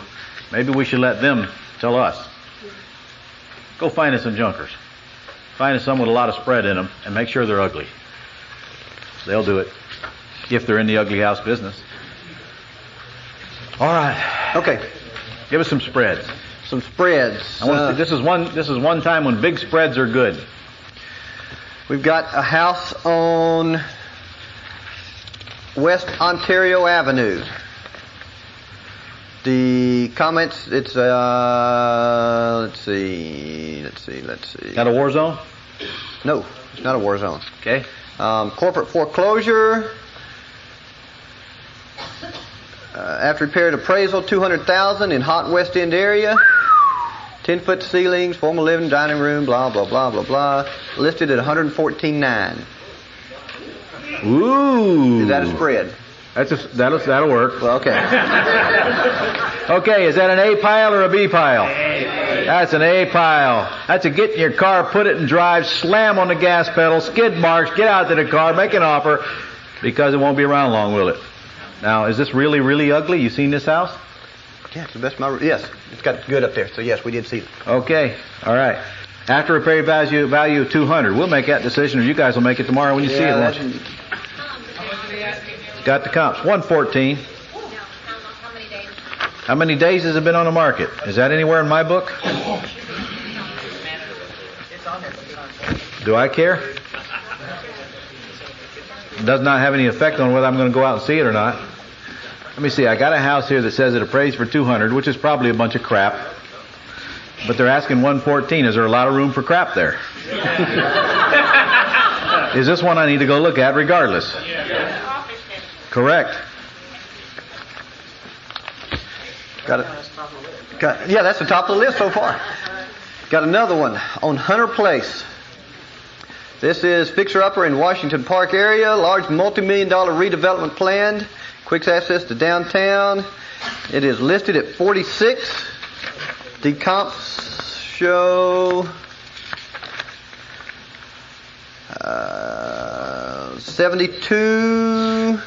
Maybe we should let them tell us. Go find us some junkers. Find us some with a lot of spread in them and make sure they're ugly. They'll do it if they're in the ugly house business. All right. Okay. Give us some spreads. Some spreads. This is one time when big spreads are good. We've got a house on West Ontario Avenue. The comments, it's, let's see. Got a war zone? No, it's not a war zone. Okay. Corporate foreclosure. After repaired appraisal, $200,000 in hot West End area. 10-foot ceilings, formal living, dining room, blah, blah, blah, blah, blah. Listed at $114,900. Ooh. Is that a spread? That'll work. Well, okay. Okay, is that an A pile or a B pile? That's an A pile. That's a get in your car, put it in drive, slam on the gas pedal, skid marks, get out to the car, make an offer, because it won't be around long, will it? Now, is this really, really ugly? You seen this house? Yeah, it's the best of my... Yes, it's got good up there. So yes, we did see it. Okay, all right. After repair value of $200, we'll make that decision, or you guys will make it tomorrow when you see it. That's... Got the comps. 114. How many days has it been on the market? Is that anywhere in my book? Do I care? It does not have any effect on whether I'm going to go out and see it or not. Let me see. I got a house here that says it appraised for $200, which is probably a bunch of crap. But they're asking $114. Is there a lot of room for crap there? Is this one I need to go look at regardless? Correct. Got it. Yeah, that's the top of the list so far. Got another one on Hunter Place. This is fixer-upper in Washington Park area. Large multi-million-dollar redevelopment planned. Quick access to downtown. It is listed at 46. The comps show 72.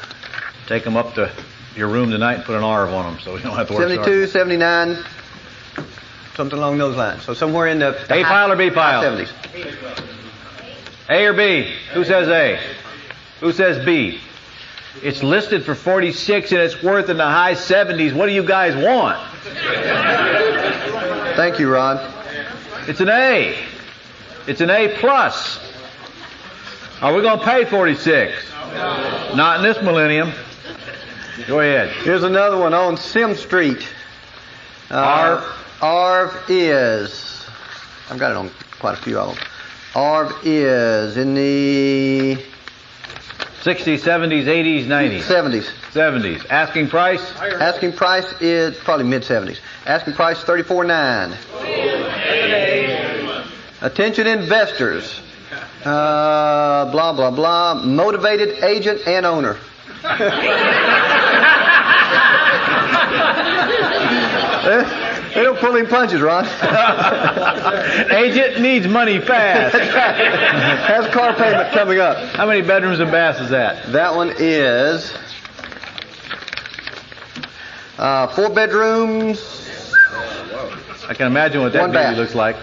Take them up to your room tonight and put an RV on them so we don't have to work 72, 79, something along those lines. So somewhere in the A pile or B pile? 70s. A or B? Who says A? Who says B? It's listed for 46 and it's worth in the high 70s. What do you guys want? Thank you, Ron. It's an A. It's an A plus. Are we going to pay 46? Not in this millennium. Go ahead. Here's another one on Sim Street. Arv is. I've got it on quite a few of them. Arv is in the 60s, 70s, 80s, 90s. 70s. 70s. Asking price? Asking price is probably mid-70s. Asking price $34,900. Attention investors. Blah, blah, blah. Motivated agent and owner. They don't pull any punches, Ron. Agent needs money fast. Has car payment coming up. How many bedrooms and baths is that? That one is 4 bedrooms. I can imagine what that One baby bath. looks like.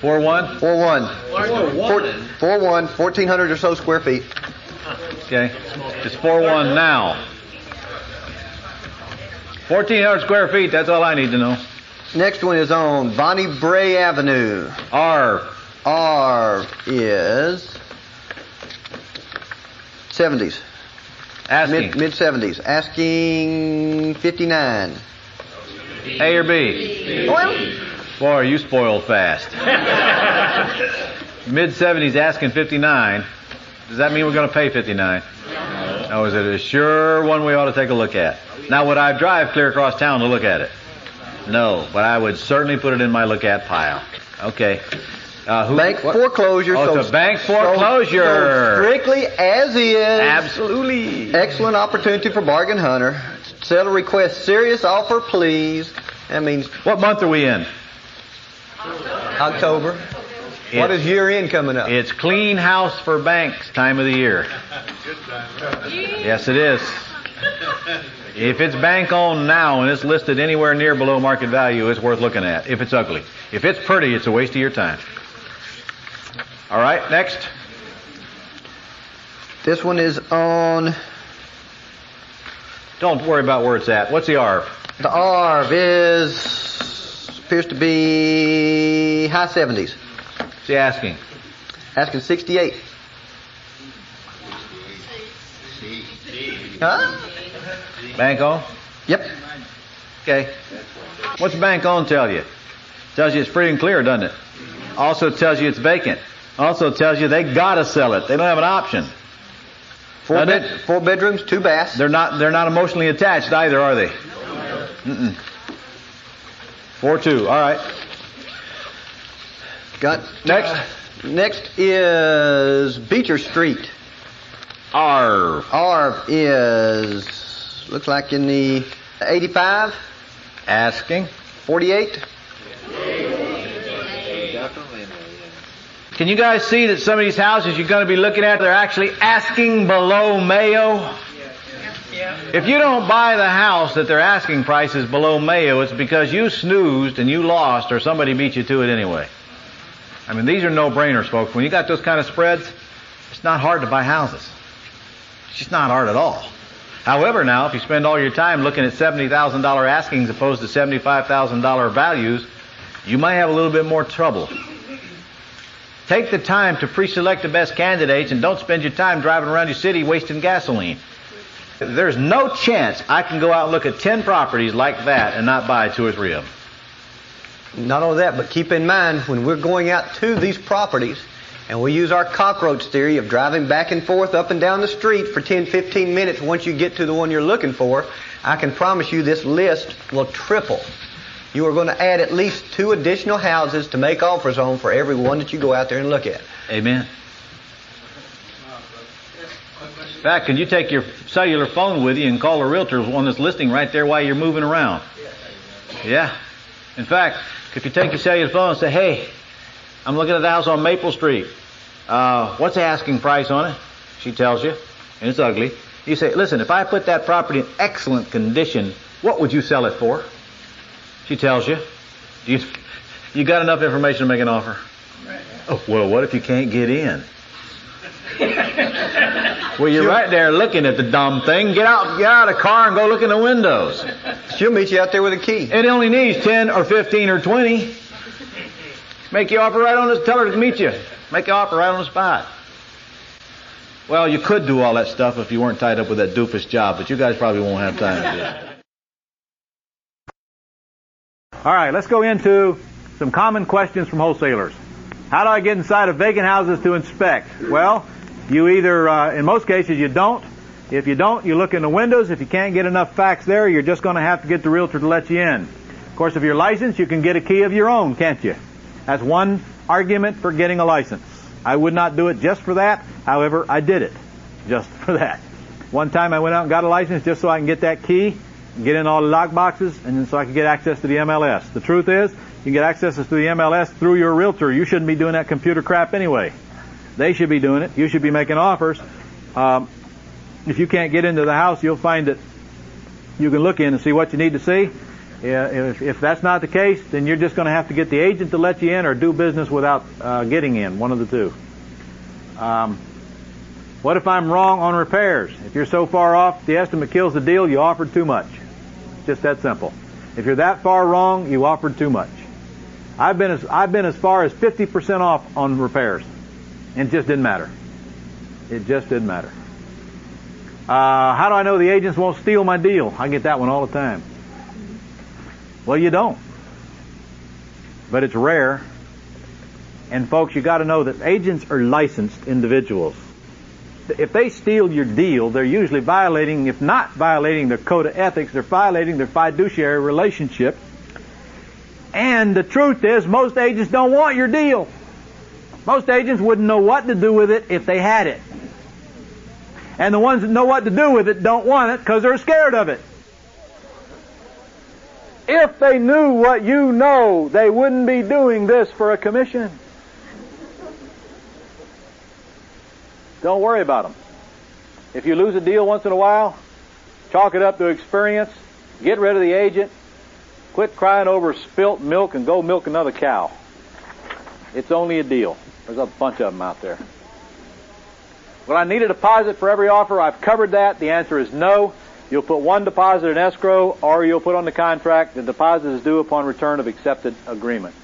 4-1? 4-1. 4-1, 1,400 or so square feet. Okay. It's 4-1 now. 1,400 square feet, that's all I need to know. Next one is on Bonnie Bray Avenue. R. R is 70s. Asking. Mid 70s. Asking 59. A or B? Well, Boy, you spoiled fast. Mid-70s asking 59. Does that mean we're going to pay 59? No, is it a sure one we ought to take a look at? Now, would I drive clear across town to look at it? No, but I would certainly put it in my look at pile. Okay. bank foreclosure. Oh, it's a bank foreclosure. So strictly as is. Absolutely. Excellent opportunity for bargain hunter. Seller request serious offer, please. That means What month are we in? October. What is year end coming up? It's clean house for banks time of the year. Yes, it is. If it's bank owned now and it's listed anywhere near below market value, it's worth looking at. If it's ugly. If it's pretty, it's a waste of your time. All right, next. This one is on Don't worry about where it's at. What's the ARV? the ARV appears to be high 70s. What's he asking? Asking 68. Huh? Bank owned? Yep. Okay. What's bank owned tell you? Tells you it's free and clear, doesn't it? Also tells you it's vacant. Also tells you they gotta sell it. They don't have an option. Four Doesn't it? 4 bedrooms, 2 baths. They're not emotionally attached either, are they? Mm-mm. 4-2. All right. Got Next. Next is Beecher Street. ARV. ARV is looks like in the 85, Asking. 48. Can you guys see that some of these houses you're going to be looking at, they're actually asking below Mayo? If you don't buy the house that their asking price is below Mayo, it's because you snoozed and you lost or somebody beat you to it anyway. I mean, these are no-brainers, folks. When you got those kind of spreads, it's not hard to buy houses. It's just not hard at all. However, now, if you spend all your time looking at $70,000 askings opposed to $75,000 values, you might have a little bit more trouble. Take the time to pre-select the best candidates and don't spend your time driving around your city wasting gasoline. There's no chance I can go out and look at 10 properties like that and not buy 2 or 3 of them. Not only that, but keep in mind when we're going out to these properties and we use our cockroach theory of driving back and forth up and down the street for 10, 15 minutes once you get to the one you're looking for, I can promise you this list will triple. You are going to add at least 2 additional houses to make offers on for every one that you go out there and look at. Amen. In fact, can you take your cellular phone with you and call a realtor on this listing right there while you're moving around? Yeah. In fact, if you take your cellular phone and say, hey, I'm looking at the house on Maple Street. What's the asking price on it? She tells you, and it's ugly. You say, listen, if I put that property in excellent condition, what would you sell it for? She tells you. You got enough information to make an offer? Oh, well, what if you can't get in? Well, you're right there looking at the dumb thing. Get out of the car and go look in the windows. She'll meet you out there with a key. It only needs 10 or 15 or 20. Make your offer right on this. Tell her to meet you. Make your offer right on the spot. Well, you could do all that stuff if you weren't tied up with that doofus job, but you guys probably won't have time to do it. All right, let's go into some common questions from wholesalers. How do I get inside of vacant houses to inspect? Well, you either, in most cases, you don't. If you don't, you look in the windows. If you can't get enough facts there, you're just going to have to get the realtor to let you in. Of course, if you're licensed, you can get a key of your own, can't you? That's one argument for getting a license. I would not do it just for that. However, I did it just for that. One time I went out and got a license just so I can get that key, get in all the lock boxes, and then so I could get access to the MLS. The truth is, you can get access to the MLS through your realtor. You shouldn't be doing that computer crap anyway. They should be doing it. You should be making offers. If you can't get into the house, you'll find that you can look in and see what you need to see. If that's not the case, then you're just going to have to get the agent to let you in or do business without getting in, one of the two. What if I'm wrong on repairs? If you're so far off, the estimate kills the deal, you offered too much. It's just that simple. If you're that far wrong, you offered too much. I've been as far as 50% off on repairs, and it just didn't matter. It just didn't matter. How do I know the agents won't steal my deal? I get that one all the time. Well, you don't. But it's rare. And folks, you got to know that agents are licensed individuals. If they steal your deal, they're usually violating, if not violating their code of ethics, they're violating their fiduciary relationship. And the truth is, most agents don't want your deal. Most agents wouldn't know what to do with it if they had it. And the ones that know what to do with it don't want it because they're scared of it. If they knew what you know, they wouldn't be doing this for a commission. Don't worry about them. If you lose a deal once in a while, chalk it up to experience, get rid of the agent, quit crying over spilt milk, and go milk another cow. It's only a deal. There's a bunch of them out there. Will I need a deposit for every offer? I've covered that. The answer is no. You'll put one deposit in escrow, or you'll put on the contract, the deposit is due upon return of accepted agreement.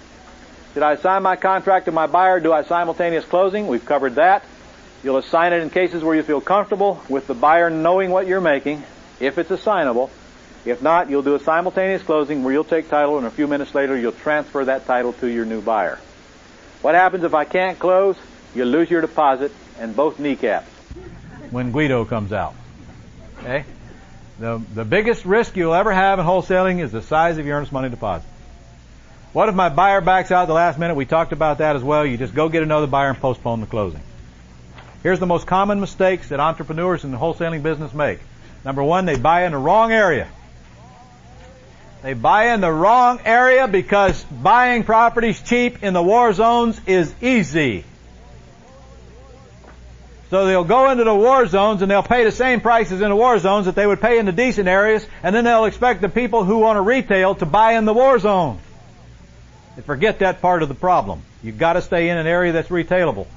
Did I assign my contract to my buyer? Do I simultaneous closing? We've covered that. You'll assign it in cases where you feel comfortable with the buyer knowing what you're making, if it's assignable. If not, you'll do a simultaneous closing where you'll take title, and a few minutes later you'll transfer that title to your new buyer. What happens if I can't close? You lose your deposit and both kneecaps when Guido comes out. Okay? The biggest risk you'll ever have in wholesaling is the size of your earnest money deposit. What if my buyer backs out at the last minute? We talked about that as well. You just go get another buyer and postpone the closing. Here's the most common mistakes that entrepreneurs in the wholesaling business make. Number one, they buy in the wrong area. They buy in the wrong area because buying properties cheap in the war zones is easy. So they'll go into the war zones and they'll pay the same prices in the war zones that they would pay in the decent areas, and then they'll expect the people who want to retail to buy in the war zone. They forget that part of the problem. You've got to stay in an area that's retailable.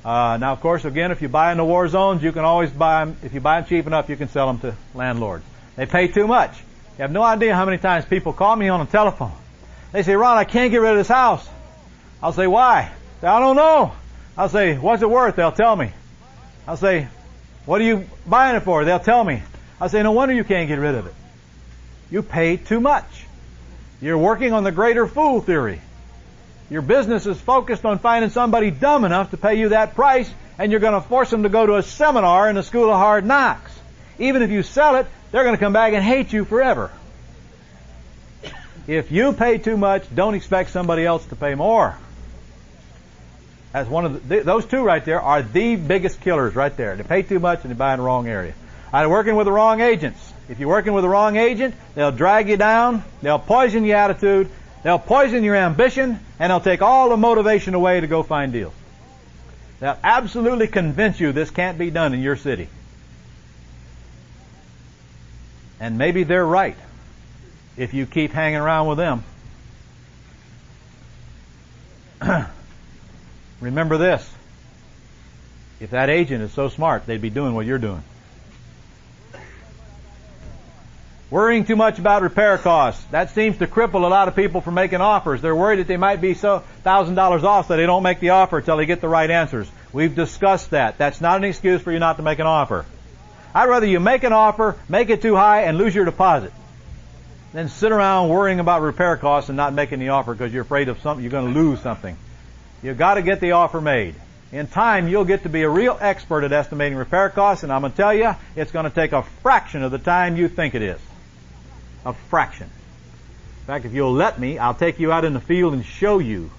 Now, of course, again, if you buy in the war zones, you can always buy them. If you buy them cheap enough, you can sell them to landlords. They pay too much. You have no idea how many times people call me on the telephone. They say, Ron, I can't get rid of this house. I'll say, why? They say, I don't know. I'll say, what's it worth? They'll tell me. I'll say, what are you buying it for? They'll tell me. I'll say, no wonder you can't get rid of it. You pay too much. You're working on the greater fool theory. Your business is focused on finding somebody dumb enough to pay you that price, and you're going to force them to go to a seminar in the School of Hard Knocks. Even if you sell it, they're going to come back and hate you forever. If you pay too much, don't expect somebody else to pay more. That's one of those two right there are the biggest killers right there. They pay too much and they buy in the wrong area. I'm working with the wrong agents. If you're working with the wrong agent, they'll drag you down, they'll poison your attitude, they'll poison your ambition, and they'll take all the motivation away to go find deals. They'll absolutely convince you this can't be done in your city. And maybe they're right if you keep hanging around with them. Remember this. If that agent is so smart, they'd be doing what you're doing. Worrying too much about repair costs. That seems to cripple a lot of people from making offers. They're worried that they might be so $1,000 off so they don't make the offer until they get the right answers. We've discussed that. That's not an excuse for you not to make an offer. I'd rather you make an offer, make it too high, and lose your deposit than sit around worrying about repair costs and not making the offer because you're afraid of something, you're going to lose something. You've got to get the offer made. In time, you'll get to be a real expert at estimating repair costs, and I'm going to tell you, it's going to take a fraction of the time you think it is. A fraction. In fact, if you'll let me, I'll take you out in the field and show you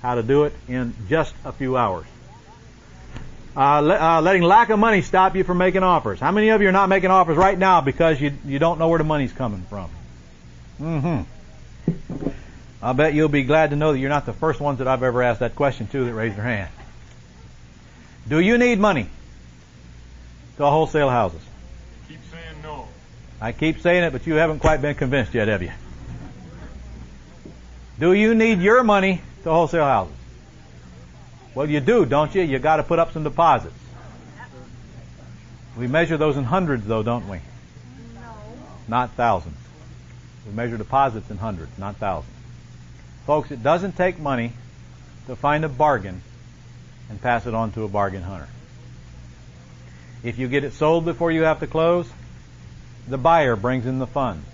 how to do it in just a few hours. Letting lack of money stop you from making offers. How many of you are not making offers right now because you don't know where the money's coming from? I'll bet you'll be glad to know that you're not the first ones that I've ever asked that question to that raised their hand. Do you need money to wholesale houses? Keep saying no. I keep saying it, but you haven't quite been convinced yet, have you? Do you need your money to wholesale houses? Well, you do, don't you? You got to put up some deposits. We measure those in hundreds, though, don't we? No. Not thousands. We measure deposits in hundreds, not thousands. Folks, it doesn't take money to find a bargain and pass it on to a bargain hunter. If you get it sold before you have to close, the buyer brings in the funds.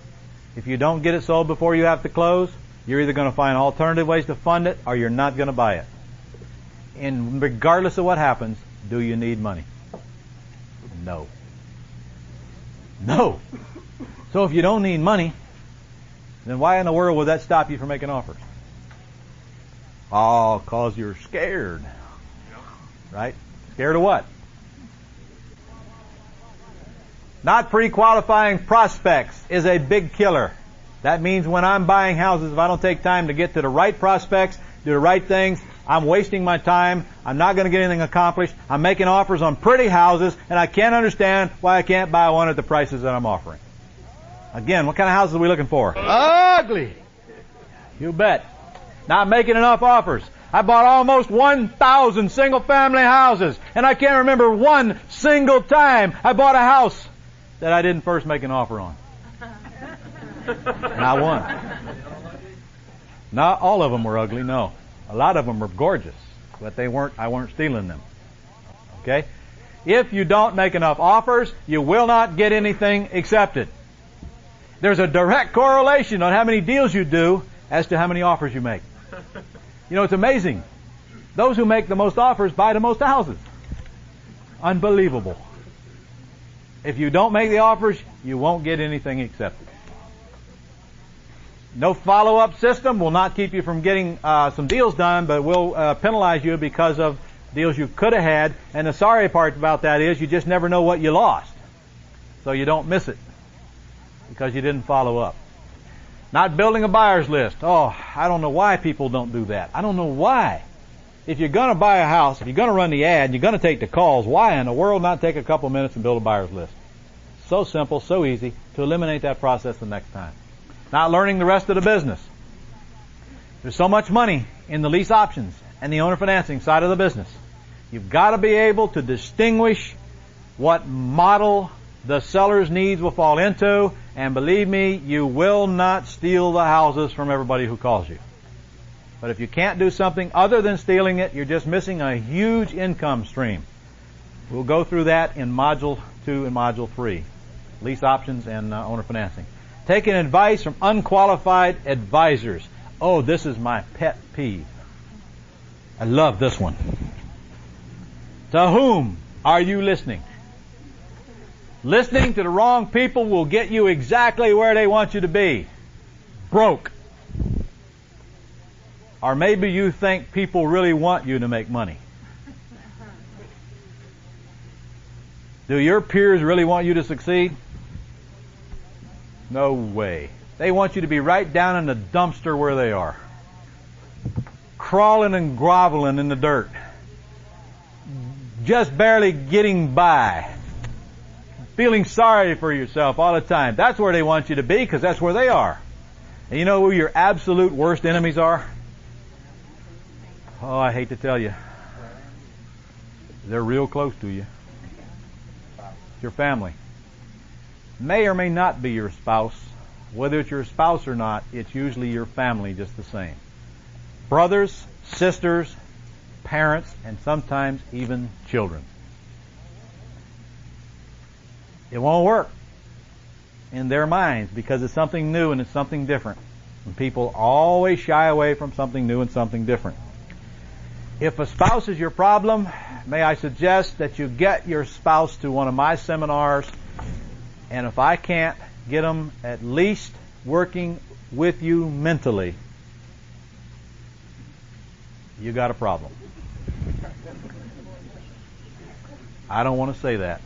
If you don't get it sold before you have to close, you're either going to find alternative ways to fund it or you're not going to buy it. And regardless of what happens, do you need money? No. No. So if you don't need money, then why in the world would that stop you from making offers? Oh, 'cause you're scared. Right? Scared of what? Not pre-qualifying prospects is a big killer. That means when I'm buying houses, if I don't take time to get to the right prospects, do the right things, I'm wasting my time. I'm not going to get anything accomplished. I'm making offers on pretty houses, and I can't understand why I can't buy one at the prices that I'm offering. Again, what kind of houses are we looking for? Ugly! You bet. Not making enough offers. I bought almost 1,000 single-family houses, and I can't remember one single time I bought a house that I didn't first make an offer on. And I won. Not all of them were ugly, no. A lot of them were gorgeous, but I weren't stealing them. Okay? If you don't make enough offers, you will not get anything accepted. There's a direct correlation on how many deals you do as to how many offers you make. You know, it's amazing. Those who make the most offers buy the most houses. Unbelievable. If you don't make the offers, you won't get anything accepted. No follow-up system will not keep you from getting some deals done, but will penalize you because of deals you could have had. And the sorry part about that is you just never know what you lost. So you don't miss it because you didn't follow up. Not building a buyer's list. Oh, I don't know why people don't do that. I don't know why. If you're going to buy a house, if you're going to run the ad, and you're going to take the calls, why in the world not take a couple minutes and build a buyer's list? So simple, so easy to eliminate that process the next time. Not learning the rest of the business. There's so much money in the lease options and the owner financing side of the business. You've got to be able to distinguish what model the seller's needs will fall into, and believe me, you will not steal the houses from everybody who calls you. But if you can't do something other than stealing it, you're just missing a huge income stream. We'll go through that in Module 2 and Module 3, lease options and owner financing. Taking advice from unqualified advisors. Oh, this is my pet peeve. I love this one. To whom are you listening? Listening to the wrong people will get you exactly where they want you to be. Broke. Or maybe you think people really want you to make money. Do your peers really want you to succeed? No way. They want you to be right down in the dumpster where they are. Crawling and groveling in the dirt. Just barely getting by. Feeling sorry for yourself all the time. That's where they want you to be because that's where they are. And you know who your absolute worst enemies are? Oh, I hate to tell you. They're real close to you. Your family. May or may not be your spouse. Whether it's your spouse or not, it's usually your family just the same. Brothers, sisters, parents, and sometimes even children. It won't work in their minds because it's something new and it's something different. And people always shy away from something new and something different. If a spouse is your problem, may I suggest that you get your spouse to one of my seminars, and if I can't get them at least working with you mentally, you got a problem. I don't want to say that.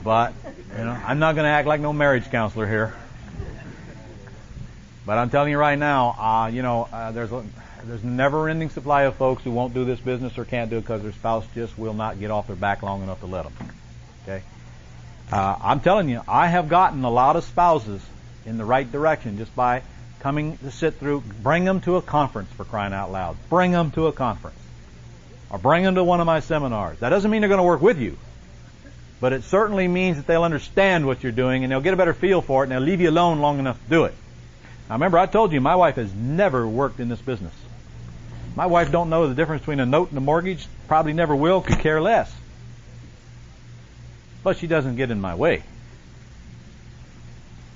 But, I'm not going to act like no marriage counselor here. But I'm telling you right now, there's a never-ending supply of folks who won't do this business or can't do it because their spouse just will not get off their back long enough to let them. Okay? I'm telling you, I have gotten a lot of spouses in the right direction just by coming to sit through. Bring them to a conference, for crying out loud. Bring them to a conference. Or bring them to one of my seminars. That doesn't mean they're going to work with you. But it certainly means that they'll understand what you're doing and they'll get a better feel for it and they'll leave you alone long enough to do it. Now remember, I told you my wife has never worked in this business. My wife don't know the difference between a note and a mortgage. Probably never will, could care less. But she doesn't get in my way.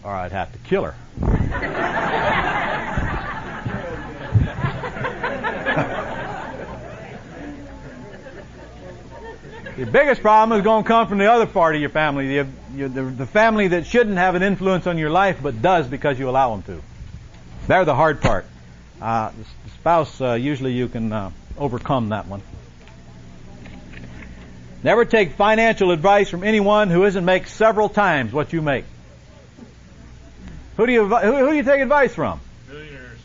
Or I'd have to kill her. The biggest problem is going to come from the other part of your family, the family that shouldn't have an influence on your life but does because you allow them to. They're the hard part. The spouse, usually you can overcome that one. Never take financial advice from anyone who isn't make several times what you make. Who do you take advice from? Millionaires.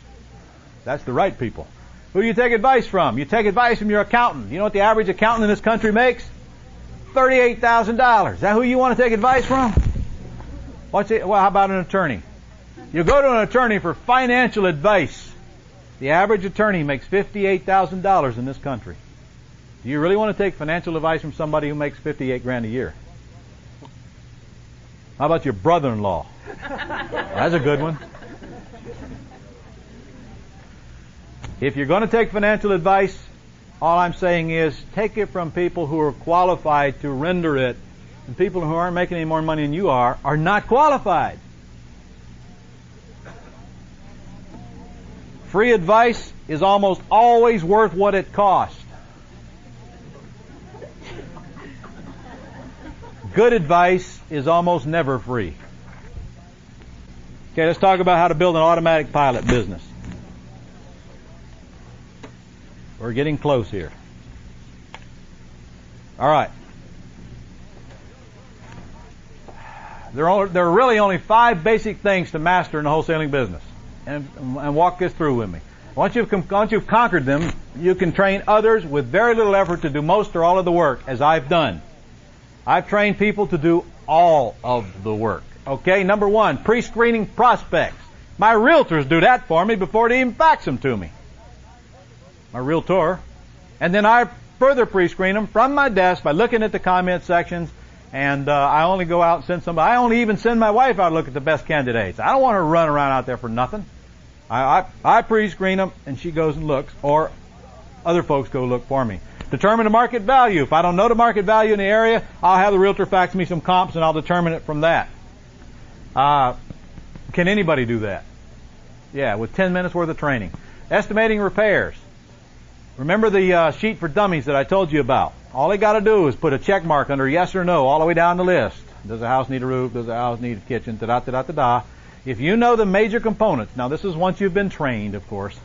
That's the right people. Who do you take advice from? You take advice from your accountant. You know what the average accountant in this country makes? $38,000. Is that who you want to take advice from? Well, how about an attorney? You go to an attorney for financial advice. The average attorney makes $58,000 in this country. Do you really want to take financial advice from somebody who makes $58,000 a year? How about your brother-in-law? That's a good one. If you're going to take financial advice, all I'm saying is take it from people who are qualified to render it, and people who aren't making any more money than you are not qualified. Free advice is almost always worth what it costs. Good advice is almost never free. Okay, let's talk about how to build an automatic pilot business. We're getting close here. All right. There are really only 5 basic things to master in the wholesaling business. And walk this through with me. Once you've conquered them, you can train others with very little effort to do most or all of the work, as I've done. I've trained people to do all of the work. Okay, number 1, pre-screening prospects. My realtors do that for me before they even fax them to me. My realtor. And then I further pre-screen them from my desk by looking at the comment sections, and I only go out and send somebody. I only even send my wife out to look at the best candidates. I don't want her to run around out there for nothing. I pre-screen them, and she goes and looks, or other folks go look for me. Determine the market value. If I don't know the market value in the area, I'll have the realtor fax me some comps, and I'll determine it from that. Can anybody do that? Yeah, with 10 minutes worth of training. Estimating repairs. Remember the sheet for dummies that I told you about? All they got to do is put a check mark under yes or no all the way down the list. Does the house need a roof? Does the house need a kitchen? Da-da-da-da-da-da. If you know the major components, now this is once you've been trained, of course.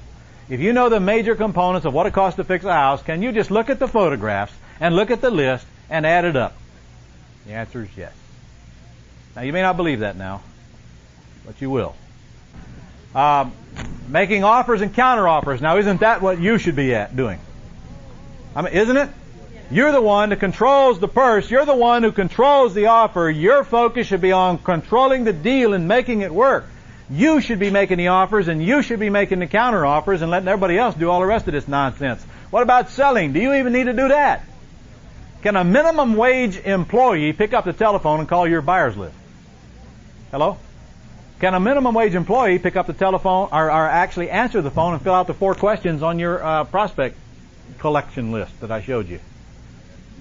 If you know the major components of what it costs to fix a house, can you just look at the photographs and look at the list and add it up? The answer is yes. Now you may not believe that now, but you will. Making offers and counter offers. Now isn't that what you should be doing? I mean, isn't it? You're the one that controls the purse. You're the one who controls the offer. Your focus should be on controlling the deal and making it work. You should be making the offers, and you should be making the counter offers and letting everybody else do all the rest of this nonsense. What about selling? Do you even need to do that? Can a minimum wage employee pick up the telephone and call your buyer's list? Hello? Can a minimum wage employee pick up the telephone or actually answer the phone and fill out the 4 questions on your prospect collection list that I showed you?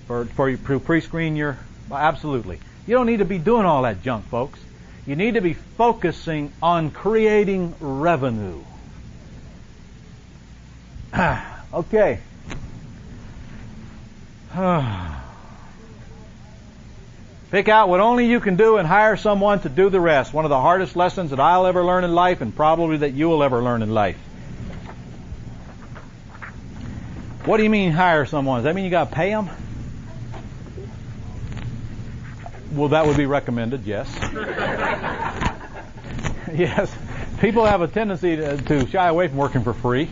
For you pre-screen your... Absolutely. You don't need to be doing all that junk, folks. You need to be focusing on creating revenue. Okay. Pick out what only you can do and hire someone to do the rest. One of the hardest lessons that I'll ever learn in life, and probably that you will ever learn in life. What do you mean hire someone? Does that mean you got to pay them? Well, that would be recommended, yes. Yes. People have a tendency to shy away from working for free.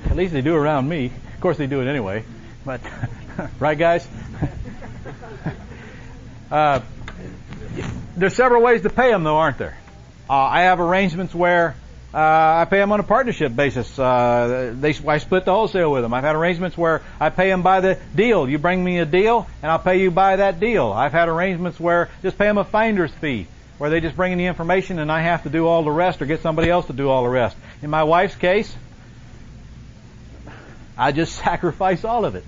At least they do around me. Of course, they do it anyway. But, right, guys? There's several ways to pay them, though, aren't there? I have arrangements where I pay them on a partnership basis. I split the wholesale with them. I've had arrangements where I pay them by the deal. You bring me a deal, and I'll pay you by that deal. I've had arrangements where just pay them a finder's fee, where they just bring in the information and I have to do all the rest or get somebody else to do all the rest. In my wife's case, I just sacrifice all of it.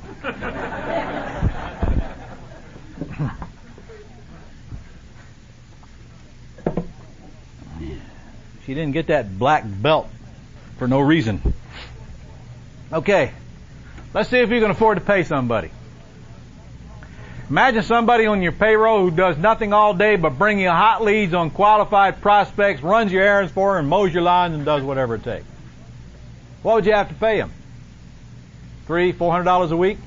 She didn't get that black belt for no reason. Okay, let's see if you can afford to pay somebody. Imagine somebody on your payroll who does nothing all day but bring you hot leads on qualified prospects, runs your errands for and mows your lawns and does whatever it takes. What would you have to pay him? $300-400 a week?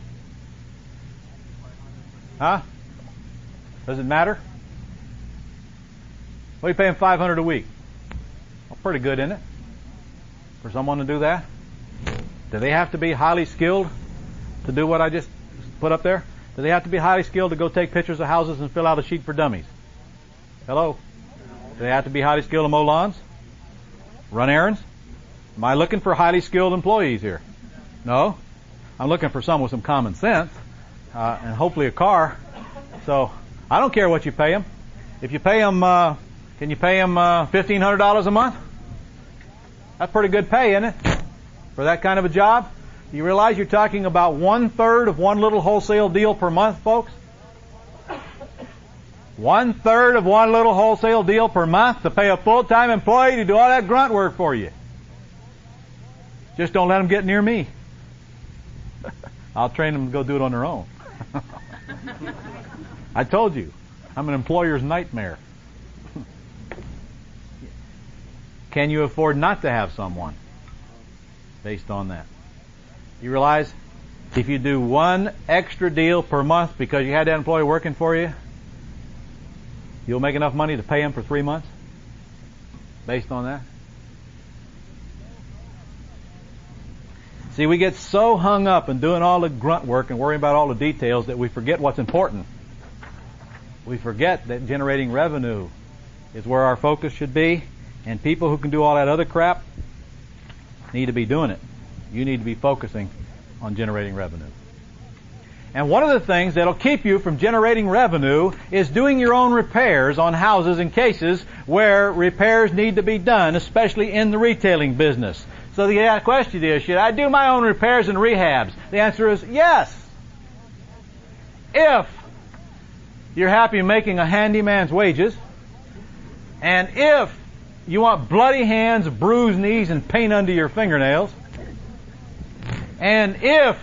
Huh? Does it matter? What do you pay him $500 a week? Well, pretty good, isn't it? For someone to do that? Do they have to be highly skilled to do what I just put up there? Do they have to be highly skilled to go take pictures of houses and fill out a sheet for dummies? Hello? Do they have to be highly skilled to mow lawns? Run errands? Am I looking for highly skilled employees here? No. I'm looking for someone with some common sense and hopefully a car. So I don't care what you pay them. If you pay them, can you pay them $1,500 a month? That's pretty good pay, isn't it? For that kind of a job? You realize you're talking about 1/3 of one little wholesale deal per month, folks? 1/3 of one little wholesale deal per month to pay a full-time employee to do all that grunt work for you. Just don't let them get near me. I'll train them to go do it on their own. I told you, I'm an employer's nightmare. Can you afford not to have someone based on that? You realize if you do one extra deal per month because you had that employee working for you, you'll make enough money to pay him for 3 months based on that? See, we get so hung up in doing all the grunt work and worrying about all the details that we forget what's important. We forget that generating revenue is where our focus should be, and people who can do all that other crap need to be doing it. You need to be focusing on generating revenue. And one of the things that'll keep you from generating revenue is doing your own repairs on houses in cases where repairs need to be done, especially in the retailing business. So the question is, should I do my own repairs and rehabs? The answer is yes. If you're happy making a handyman's wages, and if you want bloody hands, bruised knees, and paint under your fingernails, and if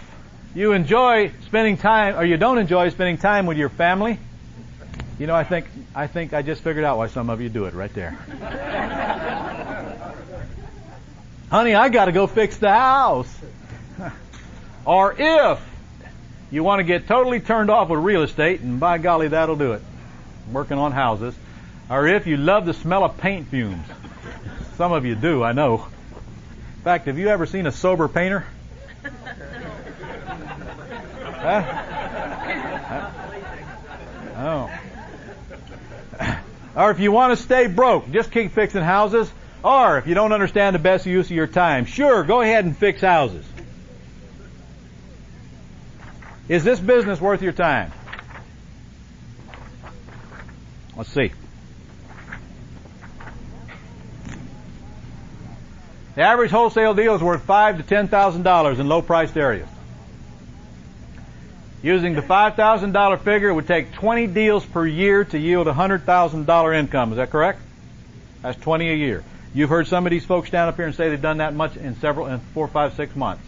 you enjoy spending time, or you don't enjoy spending time with your family, you know, I think I just figured out why some of you do it right there. Honey, I got to go fix the house. Or if you want to get totally turned off with real estate, and by golly, that'll do it, working on houses. Or if you love the smell of paint fumes. Some of you do, I know. In fact, have you ever seen a sober painter? Oh. Or if you want to stay broke, just keep fixing houses. Or if you don't understand the best use of your time, sure, go ahead and fix houses. Is this business worth your time? Let's see. The average wholesale deal is worth $5,000 to $10,000 in low-priced areas. Using the $5,000 figure, it would take 20 deals per year to yield a $100,000 income. Is that correct? That's 20 a year. You've heard some of these folks stand up here and say they've done that much in 4, 5, 6 months.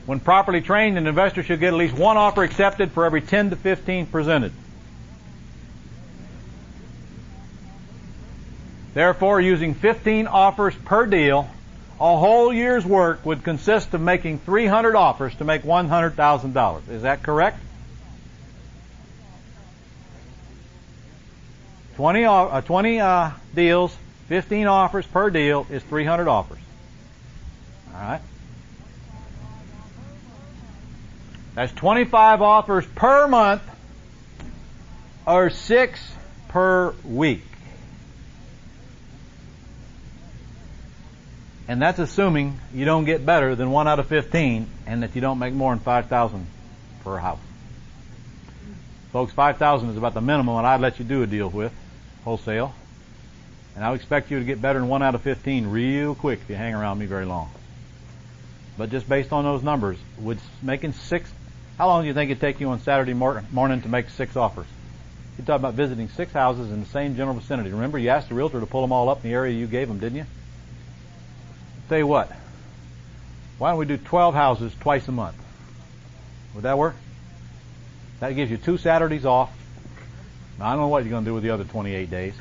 When properly trained, an investor should get at least one offer accepted for every 10 to 15 presented. Therefore, using 15 offers per deal, a whole year's work would consist of making 300 offers to make $100,000. Is that correct? 20 deals, 15 offers per deal is 300 offers. All right? That's 25 offers per month or 6 per week. And that's assuming you don't get better than 1 out of 15 and that you don't make more than $5,000 per house. Folks, $5,000 is about the minimum that I'd let you do a deal with, wholesale. And I would expect you to get better than 1 out of 15 real quick if you hang around me very long. But just based on those numbers, making 6, how long do you think it'd take you on Saturday morning to make 6 offers? You're talking about visiting 6 houses in the same general vicinity. Remember, you asked the realtor to pull them all up in the area you gave them, didn't you? Tell you what, why don't we do 12 houses twice a month? Would that work? That gives you 2 Saturdays off. Now, I don't know what you're going to do with the other 28 days.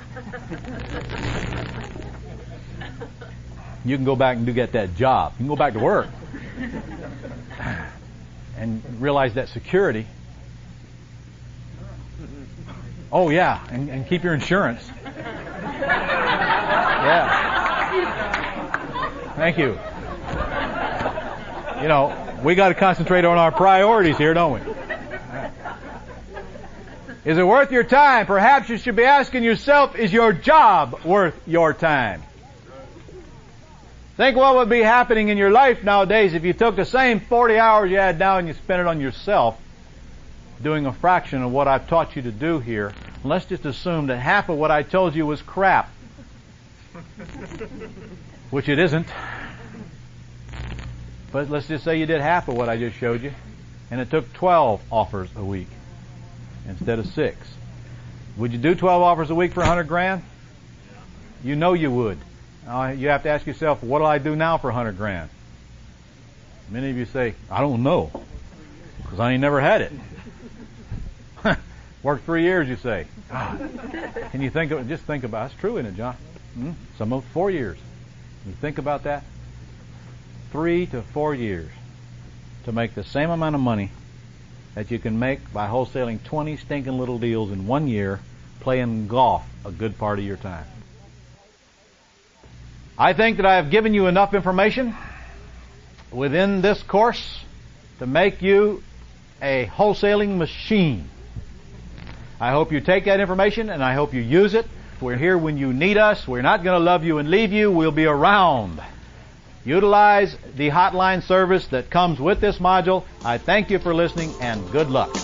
You can go back and get that job. You can go back to work and realize that security. Oh, yeah, and keep your insurance. Yeah. Thank you. You know, we got to concentrate on our priorities here, don't we? Is it worth your time? Perhaps you should be asking yourself, is your job worth your time? Think what would be happening in your life nowadays if you took the same 40 hours you had now and you spent it on yourself doing a fraction of what I've taught you to do here. And let's just assume that half of what I told you was crap. Which it isn't. But let's just say you did half of what I just showed you, and it took 12 offers a week instead of 6. Would you do 12 offers a week for $100,000? You know you would. You have to ask yourself, what do I do now for $100,000? Many of you say, I don't know, because I ain't never had it. Worked 3 years, you say. Can you think of? Just think about it. That's true, isn't it, John? Some of 4 years. You think about that? 3 to 4 years to make the same amount of money that you can make by wholesaling 20 stinking little deals in 1 year, playing golf a good part of your time. I think that I have given you enough information within this course to make you a wholesaling machine. I hope you take that information and I hope you use it. We're here when you need us. We're not going to love you and leave you. We'll be around. Utilize the hotline service that comes with this module. I thank you for listening and good luck.